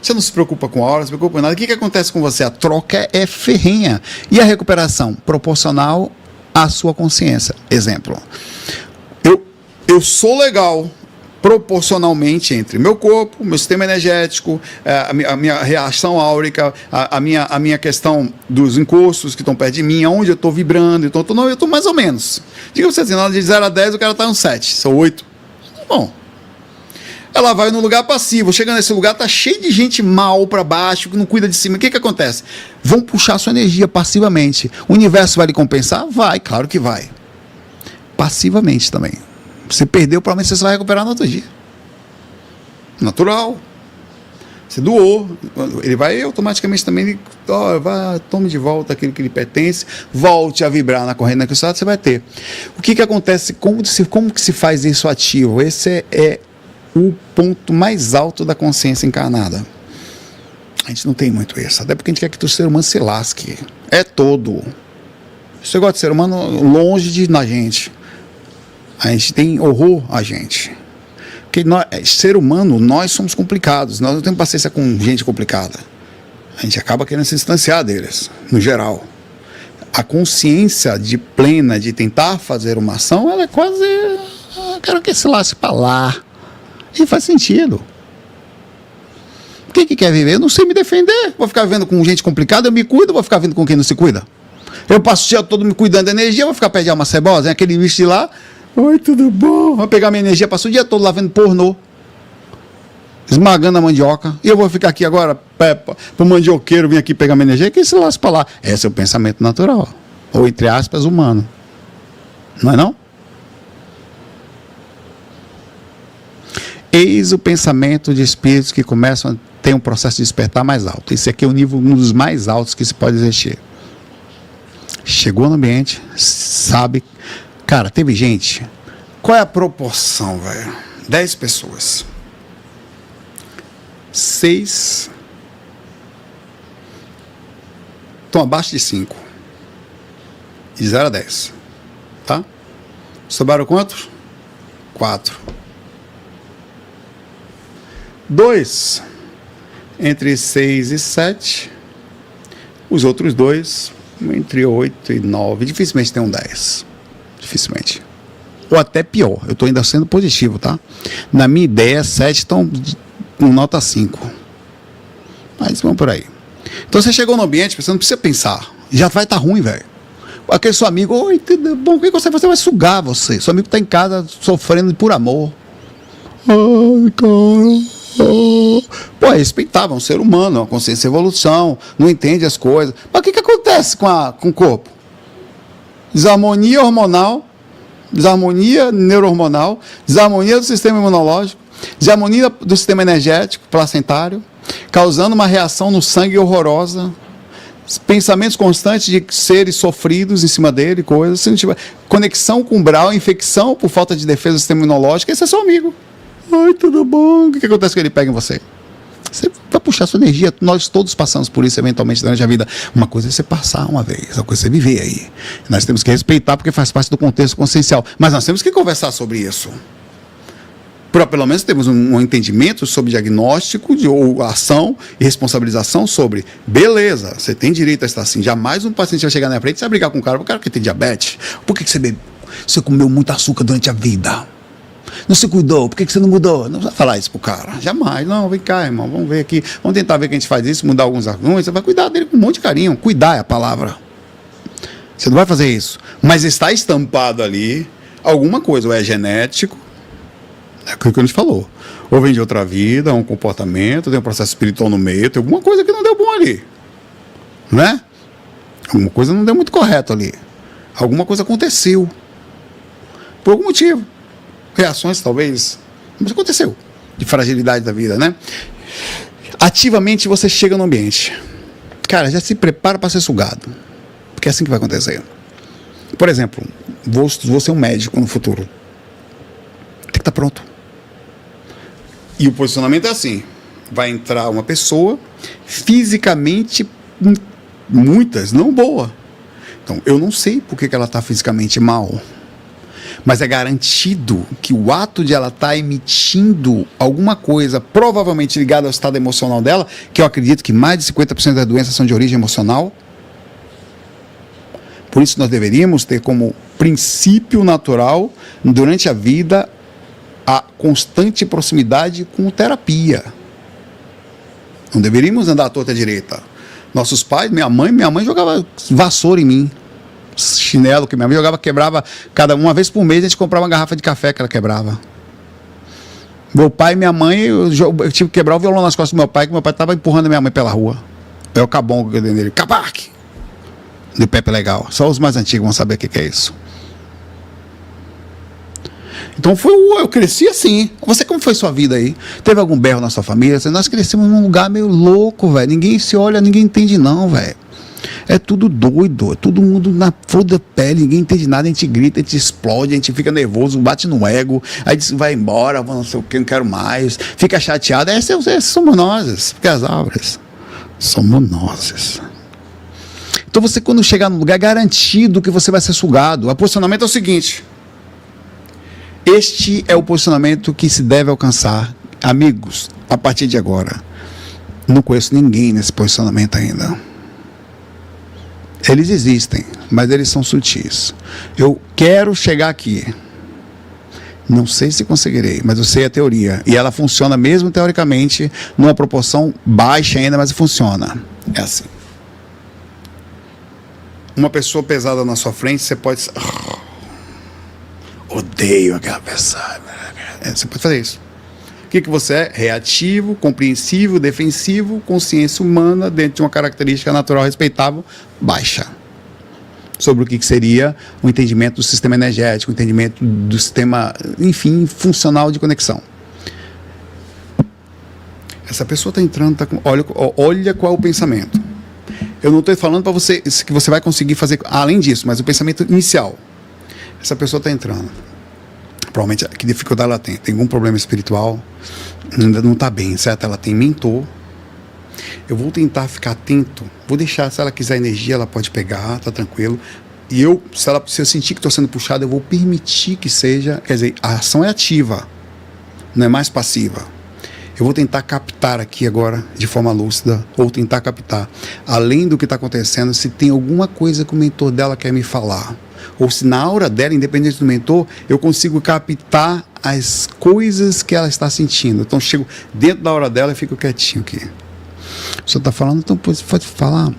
Você não se preocupa com a hora, não se preocupa com nada. O que acontece com você? A troca é ferrenha. E a recuperação? Proporcional à sua consciência. Exemplo. Eu sou legal proporcionalmente entre meu corpo, meu sistema energético, a minha reação áurica, a minha questão dos encostos que estão perto de mim, onde eu estou vibrando. Então, eu estou mais ou menos. Diga você assim, de 0 a 10 o cara está um 7, são 8. Bom. Ela vai num lugar passivo, chega nesse lugar, tá cheio de gente mal para baixo, que não cuida de cima. O que acontece? Vão puxar a sua energia passivamente. O universo vai lhe compensar? Vai, claro que vai. Passivamente também. Você perdeu, provavelmente você vai recuperar no outro dia. Natural. Você doou. Ele vai automaticamente também, tome de volta aquilo que lhe pertence, volte a vibrar na corrente naquele você vai ter. O que acontece? Como que se faz isso ativo? Esse é o ponto mais alto da consciência encarnada. A gente não tem muito isso, até porque a gente quer que o ser humano se lasque. É todo. Esse negócio de ser humano longe da gente. A gente tem horror a gente. Porque ser humano, nós somos complicados. Nós não temos paciência com gente complicada. A gente acaba querendo se distanciar deles, no geral. A consciência plena de tentar fazer uma ação, ela é quase... Eu quero que se lasque para lá. E faz sentido. Quem que quer viver? Eu não sei me defender. Vou ficar vivendo com gente complicada, eu me cuido, vou ficar vivendo com quem não se cuida. Eu passo o dia todo me cuidando da energia, vou ficar perto de alma cebosa, aquele bicho de lá. Oi, tudo bom? Vou pegar minha energia, passo o dia todo lá vendo pornô, esmagando a mandioca. E eu vou ficar aqui agora, pro mandioqueiro vir aqui pegar minha energia, que se lasca pra lá. Esse é o pensamento natural. Ou, entre aspas, humano. Não é não? Eis o pensamento de espíritos que começam a ter um processo de despertar mais alto. Esse aqui é um dos mais altos que se pode existir. Chegou no ambiente, sabe... Cara, teve gente... Qual é a proporção, velho? 10 pessoas. 6 estão abaixo de 5. De 0 a 10. Tá? Sobraram quantos? 4. 2 entre 6 e 7. Os outros 2 entre 8 e 9. Dificilmente tem um 10. Dificilmente. Ou até pior. Eu estou ainda sendo positivo, tá? Na minha ideia, 7 estão com nota 5. Mas vamos por aí. Então você chegou no ambiente, você não precisa pensar. Já vai estar ruim, velho. Aquele seu amigo, oi, tudo bom? O que você vai sugar você? Seu amigo está em casa sofrendo por amor. Ai, cara. Pô, é respeitável, é um ser humano, é uma consciência de evolução, não entende as coisas. Mas o que acontece com o corpo? desarmonia hormonal, desarmonia neurohormonal, desarmonia do sistema imunológico, desarmonia do sistema energético placentário, causando uma reação no sangue horrorosa, pensamentos constantes de seres sofridos em cima dele, coisas, se não tiver conexão com umbral, infecção por falta de defesa do sistema imunológico, esse é seu amigo. Oi, tudo bom? O que acontece quando ele pega em você? Você vai puxar sua energia, nós todos passamos por isso eventualmente durante a vida. Uma coisa é você passar uma vez, outra coisa é você viver aí. Nós temos que respeitar porque faz parte do contexto consciencial, mas nós temos que conversar sobre isso. Pelo menos temos um entendimento sobre diagnóstico ou ação e responsabilização sobre, beleza, você tem direito a estar assim. Jamais um paciente vai chegar na frente e vai brigar com o cara que tem diabetes. Por que você bebe? Você comeu muito açúcar durante a vida. Não se cuidou, por que você não mudou? Não vai falar isso pro cara, jamais. Não, vem cá, irmão, vamos ver aqui. Vamos tentar ver que a gente faz isso, mudar alguns argumentos. Você vai cuidar dele com um monte de carinho. Cuidar é a palavra. Você não vai fazer isso. Mas está estampado ali alguma coisa, ou é genético, é aquilo que a gente falou. Ou vem de outra vida, um comportamento, tem um processo espiritual no meio, tem alguma coisa que não deu bom ali. Né? Alguma coisa não deu muito correto ali. Alguma coisa aconteceu. Por algum motivo. Reações, talvez. Mas aconteceu. De fragilidade da vida, né? Ativamente você chega no ambiente. Cara, já se prepara para ser sugado. Porque é assim que vai acontecer. Por exemplo, vou ser um médico no futuro. Tem que estar pronto. E o posicionamento é assim. Vai entrar uma pessoa fisicamente, muitas, não boa. Então, eu não sei por que ela está fisicamente mal. Mas é garantido que o ato de ela estar emitindo alguma coisa, provavelmente ligada ao estado emocional dela, que eu acredito que mais de 50% das doenças são de origem emocional. Por isso nós deveríamos ter como princípio natural, durante a vida, a constante proximidade com terapia. Não deveríamos andar à torta à direita. Nossos pais, minha mãe jogava vassoura em mim. Chinelo que minha mãe jogava, quebrava uma vez por mês a gente comprava uma garrafa de café que ela quebrava. Meu pai e minha mãe, eu tive que quebrar o violão nas costas do meu pai, que meu pai estava empurrando a minha mãe pela rua. É o cabongo que eu dei nele. Capac! De Pepe Legal. Só os mais antigos vão saber o que é isso. Então eu cresci assim. Você, como foi sua vida aí? Teve algum berro na sua família? Nós crescemos num lugar meio louco, velho. Ninguém se olha, ninguém entende não, velho. É tudo doido, é todo mundo na flor da pele, ninguém entende nada, a gente grita, a gente explode, a gente fica nervoso, bate no ego, aí diz, vai embora, não sei o que, não quero mais, fica chateado. Esses somos nós, porque as árvores somos nós. Então você, quando chegar no lugar, é garantido que você vai ser sugado. O posicionamento é o seguinte: este é o posicionamento que se deve alcançar. Amigos, a partir de agora, não conheço ninguém nesse posicionamento ainda. Eles existem, mas eles são sutis. Eu quero chegar aqui. Não sei se conseguirei, mas eu sei a teoria. E ela funciona mesmo teoricamente, numa proporção baixa ainda, mas funciona. É assim. Uma pessoa pesada na sua frente, você pode... odeio aquela pessoa. Você pode fazer isso. O que você é? Reativo, compreensivo, defensivo, consciência humana, dentro de uma característica natural respeitável, baixa. Sobre o que seria o entendimento do sistema energético, o entendimento do sistema, enfim, funcional de conexão. Essa pessoa está entrando, olha qual é o pensamento. Eu não estou falando para você que você vai conseguir fazer além disso, mas o pensamento inicial. Essa pessoa está entrando. Provavelmente, que dificuldade ela tem? Tem algum problema espiritual? Ainda não está bem, certo? Ela tem mentor. Eu vou tentar ficar atento. Vou deixar, se ela quiser energia, ela pode pegar, tá tranquilo. E se eu sentir que estou sendo puxado, eu vou permitir que seja. Quer dizer, a ação é ativa, não é mais passiva. Eu vou tentar captar aqui agora, de forma lúcida, ou tentar captar, além do que está acontecendo, se tem alguma coisa que o mentor dela quer me falar. Ou se na aura dela, independente do mentor, eu consigo captar as coisas que ela está sentindo. Então, chego dentro da aura dela e fico quietinho aqui. Você está falando, então pode falar.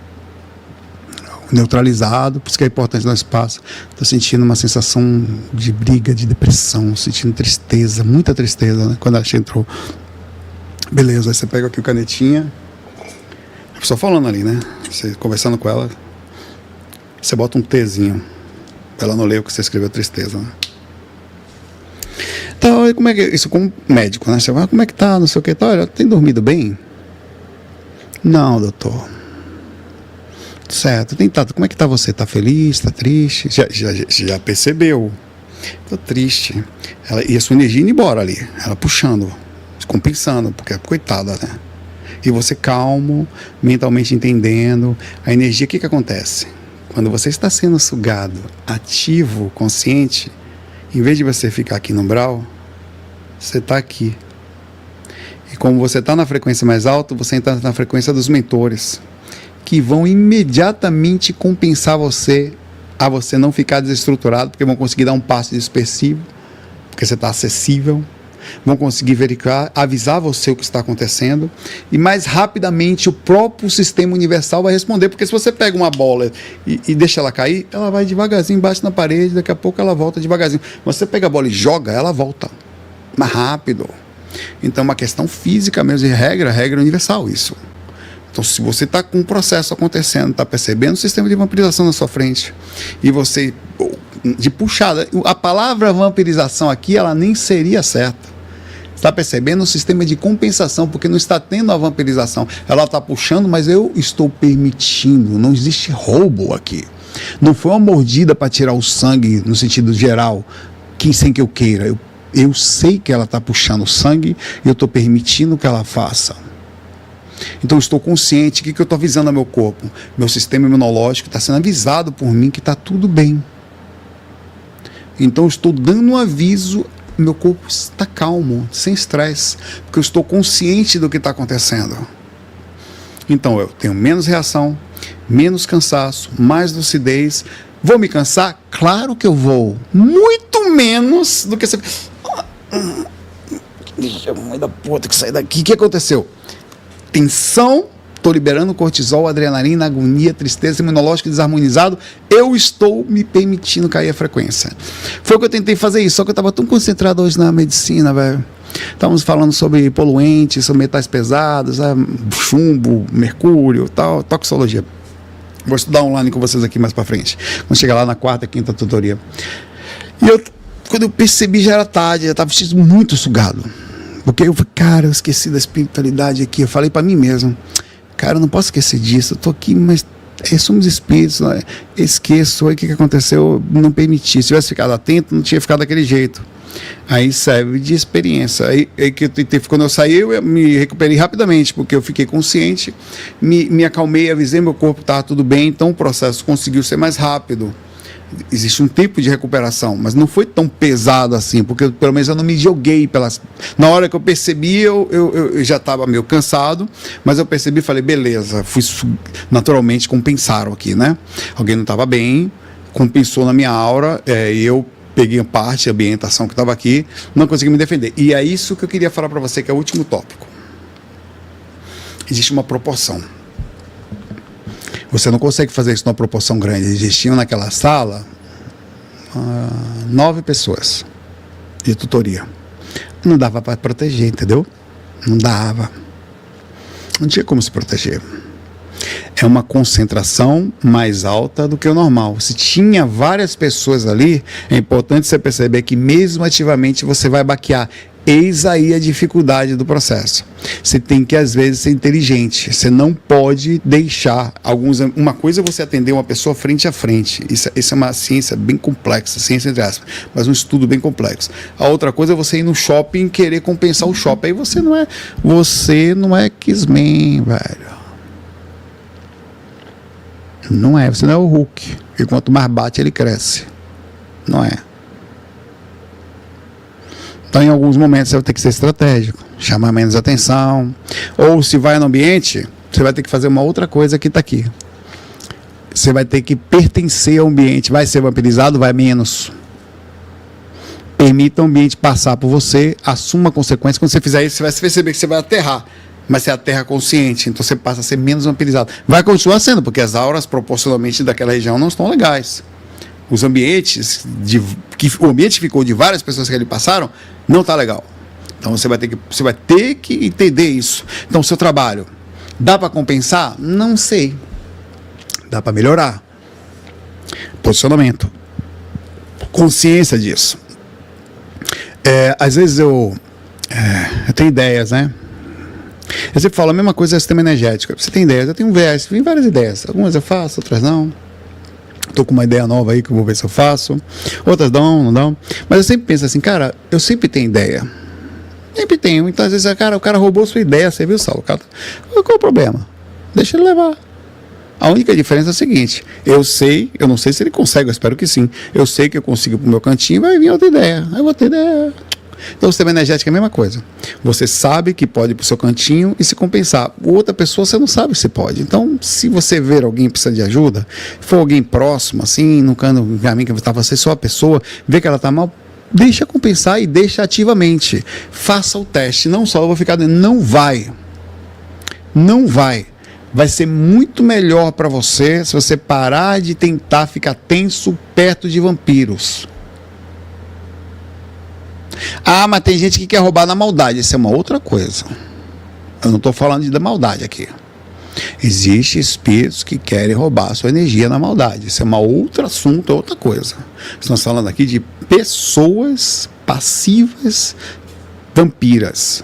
Neutralizado, por isso que é importante no espaço. Estou sentindo uma sensação de briga, de depressão, sentindo tristeza, muita tristeza, né? Quando a gente entrou. Beleza, aí você pega aqui o canetinha. A pessoa falando ali, né? Você conversando com ela, você bota um Tzinho. Ela não leu o que você escreveu, tristeza, né? Então, como é que isso como médico, né? Você fala, como é que tá, não sei o que, tá, olha, tem dormido bem? Não, doutor. Certo, tem como é que tá você? Tá feliz, tá triste? Já percebeu. Tô triste. E a sua energia indo embora ali, ela puxando, compensando, porque coitada, né? E você calmo, mentalmente entendendo a energia. O que acontece? Quando você está sendo sugado, ativo, consciente, em vez de você ficar aqui no umbral, você está aqui. E como você está na frequência mais alta, você entra na frequência dos mentores, que vão imediatamente compensar você, a você não ficar desestruturado, porque vão conseguir dar um passo dispersivo, porque você está acessível, vão conseguir verificar, avisar você o que está acontecendo, e mais rapidamente o próprio sistema universal vai responder, porque se você pega uma bola e deixa ela cair, ela vai devagarzinho, bate na parede, daqui a pouco ela volta devagarzinho. Mas você pega a bola e joga, ela volta mais rápido. Então é uma questão física mesmo, de regra universal isso. Então, se você está com um processo acontecendo, está percebendo o sistema de vampirização na sua frente, e você, de puxada, a palavra vampirização aqui, ela nem seria certa. Está percebendo o sistema de compensação, porque não está tendo a vampirização. Ela está puxando, mas eu estou permitindo. Não existe roubo aqui. Não foi uma mordida para tirar o sangue, no sentido geral, sem que eu queira. Eu sei que ela está puxando o sangue e eu estou permitindo que ela faça. Então eu estou consciente. O que eu estou avisando ao meu corpo? Meu sistema imunológico está sendo avisado por mim que está tudo bem. Então eu estou dando um aviso. Meu corpo está calmo, sem estresse, porque eu estou consciente do que está acontecendo. Então eu tenho menos reação, menos cansaço, mais lucidez. Vou me cansar? Claro que eu vou. Muito menos do que você... Deixa a mãe da puta que sair daqui. O que aconteceu? Tensão, estou liberando cortisol, adrenalina, agonia, tristeza, imunológico desarmonizado. Eu estou me permitindo cair a frequência. Foi o que eu tentei fazer isso, só que eu estava tão concentrado hoje na medicina, velho. Estávamos falando sobre poluentes, sobre metais pesados, chumbo, mercúrio, tal, toxicologia. Vou estudar online com vocês aqui mais para frente, quando chegar lá na quarta, quinta tutoria. E quando eu percebi, já era tarde, já estava muito sugado. Porque eu falei, cara, eu esqueci da espiritualidade aqui. Eu falei para mim mesmo, cara, eu não posso esquecer disso. Eu tô aqui, mas somos espíritos, né? Esqueço. Aí o que aconteceu? Eu não permiti. Se tivesse ficado atento, não tinha ficado daquele jeito. Aí serve de experiência. Aí que eu tentei, quando eu saí, eu me recuperei rapidamente, porque eu fiquei consciente, me acalmei, avisei meu corpo, estava tudo bem, então o processo conseguiu ser mais rápido. Existe um tempo de recuperação, mas não foi tão pesado assim, porque pelo menos eu não me joguei na hora que eu percebi, eu já estava meio cansado, mas eu percebi e falei, beleza, naturalmente compensaram aqui, né? Alguém não estava bem, compensou na minha aura, e eu peguei parte, a ambientação que estava aqui, não consegui me defender. E é isso que eu queria falar para você, que é o último tópico. Existe uma proporção. Você não consegue fazer isso numa proporção grande. Existiam naquela sala 9 pessoas de tutoria. Não dava para proteger, entendeu? Não dava. Não tinha como se proteger. É uma concentração mais alta do que o normal. Se tinha várias pessoas ali, é importante você perceber que mesmo ativamente você vai baquear. Eis aí a dificuldade do processo. Você tem que, às vezes, ser inteligente. Você não pode deixar uma coisa é você atender uma pessoa frente a frente. Isso é uma ciência bem complexa, ciência entre aspas, mas um estudo bem complexo. A outra coisa é você ir no shopping e querer compensar o shopping. Aí você não é X-Men, velho. Não é, você não é o Hulk. E quanto mais bate, ele cresce. Não é. Então, em alguns momentos, você vai ter que ser estratégico, chamar menos atenção. Ou, se vai no ambiente, você vai ter que fazer uma outra coisa que está aqui. Você vai ter que pertencer ao ambiente. Vai ser vampirizado? Vai menos. Permita o ambiente passar por você, assuma a consequência. Quando você fizer isso, você vai perceber que você vai aterrar. Mas você aterra consciente, então você passa a ser menos vampirizado. Vai continuar sendo, porque as auras, proporcionalmente, daquela região não estão legais. Os ambientes, o ambiente ficou de várias pessoas que ali passaram, não está legal. Então você vai ter que entender isso. Então o seu trabalho, dá para compensar? Não sei. Dá para melhorar. Posicionamento. consciência disso. Às vezes eu tenho ideias, né? Eu sempre falo a mesma coisa do sistema energético. Você tem ideias, eu tenho várias ideias. Algumas eu faço, outras não. Estou com uma ideia nova aí que eu vou ver se eu faço. Outras não dão. Mas eu sempre penso assim, cara, eu sempre tenho ideia. Sempre tenho. Então às vezes o cara roubou sua ideia, você viu, Saulo? Qual é o problema? Deixa ele levar. A única diferença é a seguinte, eu não sei se ele consegue, eu espero que sim. Eu sei que eu consigo pro meu cantinho, vai vir outra ideia. Aí eu vou ter ideia. Então o sistema energético é a mesma coisa. Você sabe que pode ir pro seu cantinho e se compensar. Outra pessoa você não sabe se pode. Então, se você ver alguém que precisa de ajuda, for alguém próximo, assim, no caminho que está você, só a pessoa, vê que ela está mal, deixa compensar e deixa ativamente. Faça o teste. Não só eu vou ficar dizendo, não vai. Não vai. Vai ser muito melhor para você se você parar de tentar ficar tenso perto de vampiros. Ah, mas tem gente que quer roubar na maldade. Isso é uma outra coisa. Eu não estou falando da maldade aqui. Existem espíritos que querem roubar a sua energia na maldade. Isso é um outro assunto, é outra coisa. Estamos falando aqui de pessoas passivas, vampiras,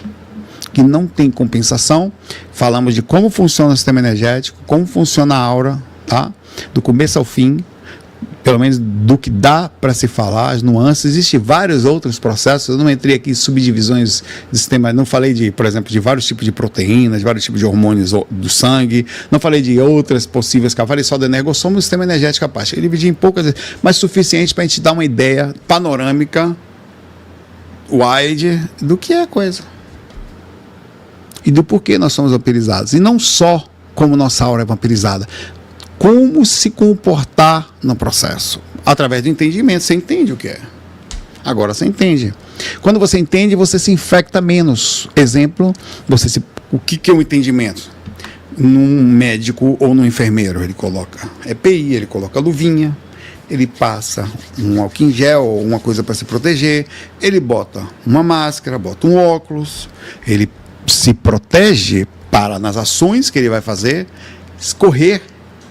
que não tem compensação. Falamos de como funciona o sistema energético, como funciona a aura, tá? Do começo ao fim, pelo menos do que dá para se falar, as nuances. Existem vários outros processos. Eu não entrei aqui em subdivisões do sistema, não falei por exemplo, de vários tipos de proteínas, de vários tipos de hormônios do sangue, não falei de outras possíveis, falei só do energossoma e do sistema energético à parte. Eu dividi em poucas, mas suficiente para a gente dar uma ideia panorâmica, wide, do que é a coisa. E do porquê nós somos vampirizados. E não só como nossa aura é vampirizada, como se comportar no processo. Através do entendimento. Você entende o que é. Agora você entende. Quando você entende, você se infecta menos. Exemplo, o que é o entendimento? Num médico ou num enfermeiro, ele coloca EPI, ele coloca luvinha, ele passa um álcool em gel ou uma coisa para se proteger, ele bota uma máscara, bota um óculos, ele se protege para, nas ações que ele vai fazer, correr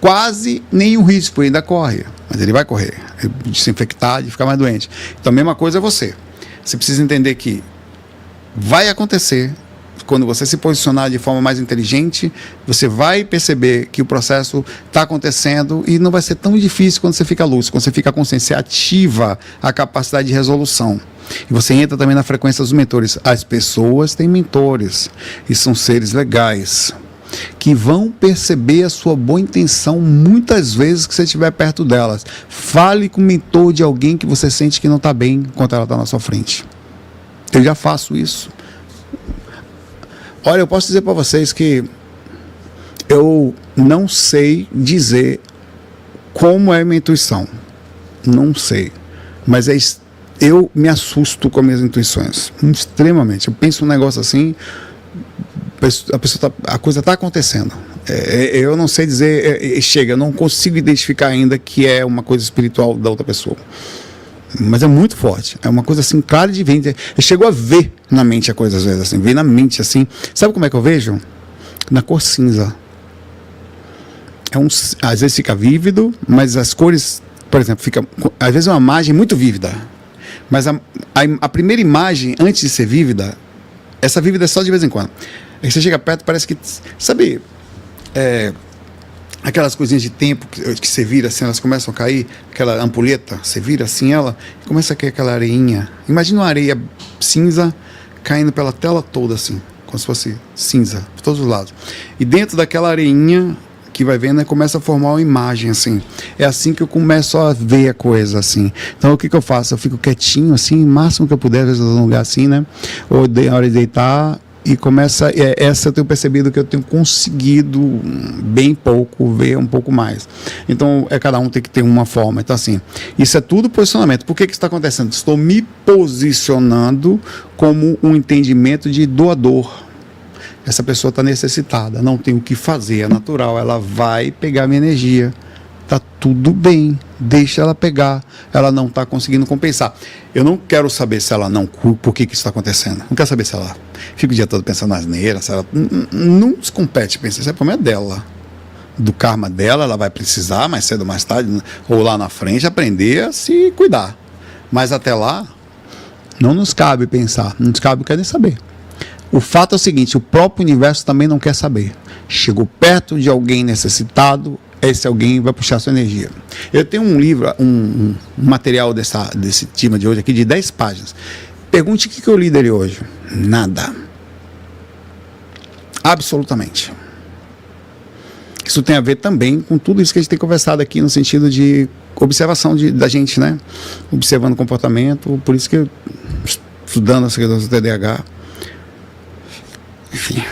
quase nenhum risco, ainda corre, mas ele vai correr, de se infectar, de ficar mais doente. Então a mesma coisa é você. Você precisa entender que vai acontecer, quando você se posicionar de forma mais inteligente, você vai perceber que o processo está acontecendo e não vai ser tão difícil quando você fica lúcido, quando você fica a consciência ativa, a capacidade de resolução. E você entra também na frequência dos mentores. As pessoas têm mentores e são seres legais que vão perceber a sua boa intenção muitas vezes que você estiver perto delas. Fale com o mentor de alguém que você sente que não está bem enquanto ela está na sua frente. Eu já faço isso. Olha, eu posso dizer para vocês que eu não sei dizer como é a minha intuição. Não sei. Mas eu me assusto com as minhas intuições. Extremamente. Eu penso um negócio assim, a coisa está acontecendo. Eu não sei dizer, eu não consigo identificar ainda que é uma coisa espiritual da outra pessoa. Mas é muito forte. É uma coisa assim, clara de ver. Eu chego a ver na mente a coisa às vezes, assim. Ver na mente assim. Sabe como é que eu vejo? Na cor cinza. Às vezes fica vívido, mas as cores, por exemplo, fica. Às vezes é uma imagem muito vívida. Mas a primeira imagem, antes de ser vívida, essa vívida é só de vez em quando. Aí você chega perto, parece que. Sabe? Aquelas coisinhas de tempo que você vira assim, elas começam a cair, aquela ampulheta, você vira assim ela, e começa a cair aquela areinha. Imagina uma areia cinza caindo pela tela toda assim, como se fosse cinza, por todos os lados. E dentro daquela areinha que vai vendo, começa a formar uma imagem assim. É assim que eu começo a ver a coisa assim. Então o que eu faço? Eu fico quietinho assim, o máximo que eu puder, às vezes num lugar assim, né? Ou na hora de deitar. E começa, essa eu tenho percebido que eu tenho conseguido bem pouco, ver um pouco mais. Então, cada um tem que ter uma forma. Então, assim, isso é tudo posicionamento. Por que isso está acontecendo? Estou me posicionando como um entendimento de doador. Essa pessoa está necessitada, não tem o que fazer, é natural, ela vai pegar minha energia. Está tudo bem, deixa ela pegar, ela não está conseguindo compensar. Eu não quero saber se ela não, por que isso está acontecendo. Não quero saber se ela fica o dia todo pensando na asneira, se ela não se compete, pensa, isso é problema dela. Do karma dela, ela vai precisar mais cedo ou mais tarde, ou lá na frente, aprender a se cuidar. Mas até lá, não nos cabe pensar, não nos cabe querer saber. O fato é o seguinte, o próprio universo também não quer saber. Chegou perto de alguém necessitado, esse alguém vai puxar sua energia. Eu tenho um livro, um material desse tema de hoje aqui, de 10 páginas. Pergunte o que eu li dele hoje. Nada. Absolutamente. Isso tem a ver também com tudo isso que a gente tem conversado aqui, no sentido de observação da gente, né? Observando o comportamento, por isso que eu, estudando as questões do TDAH, enfim.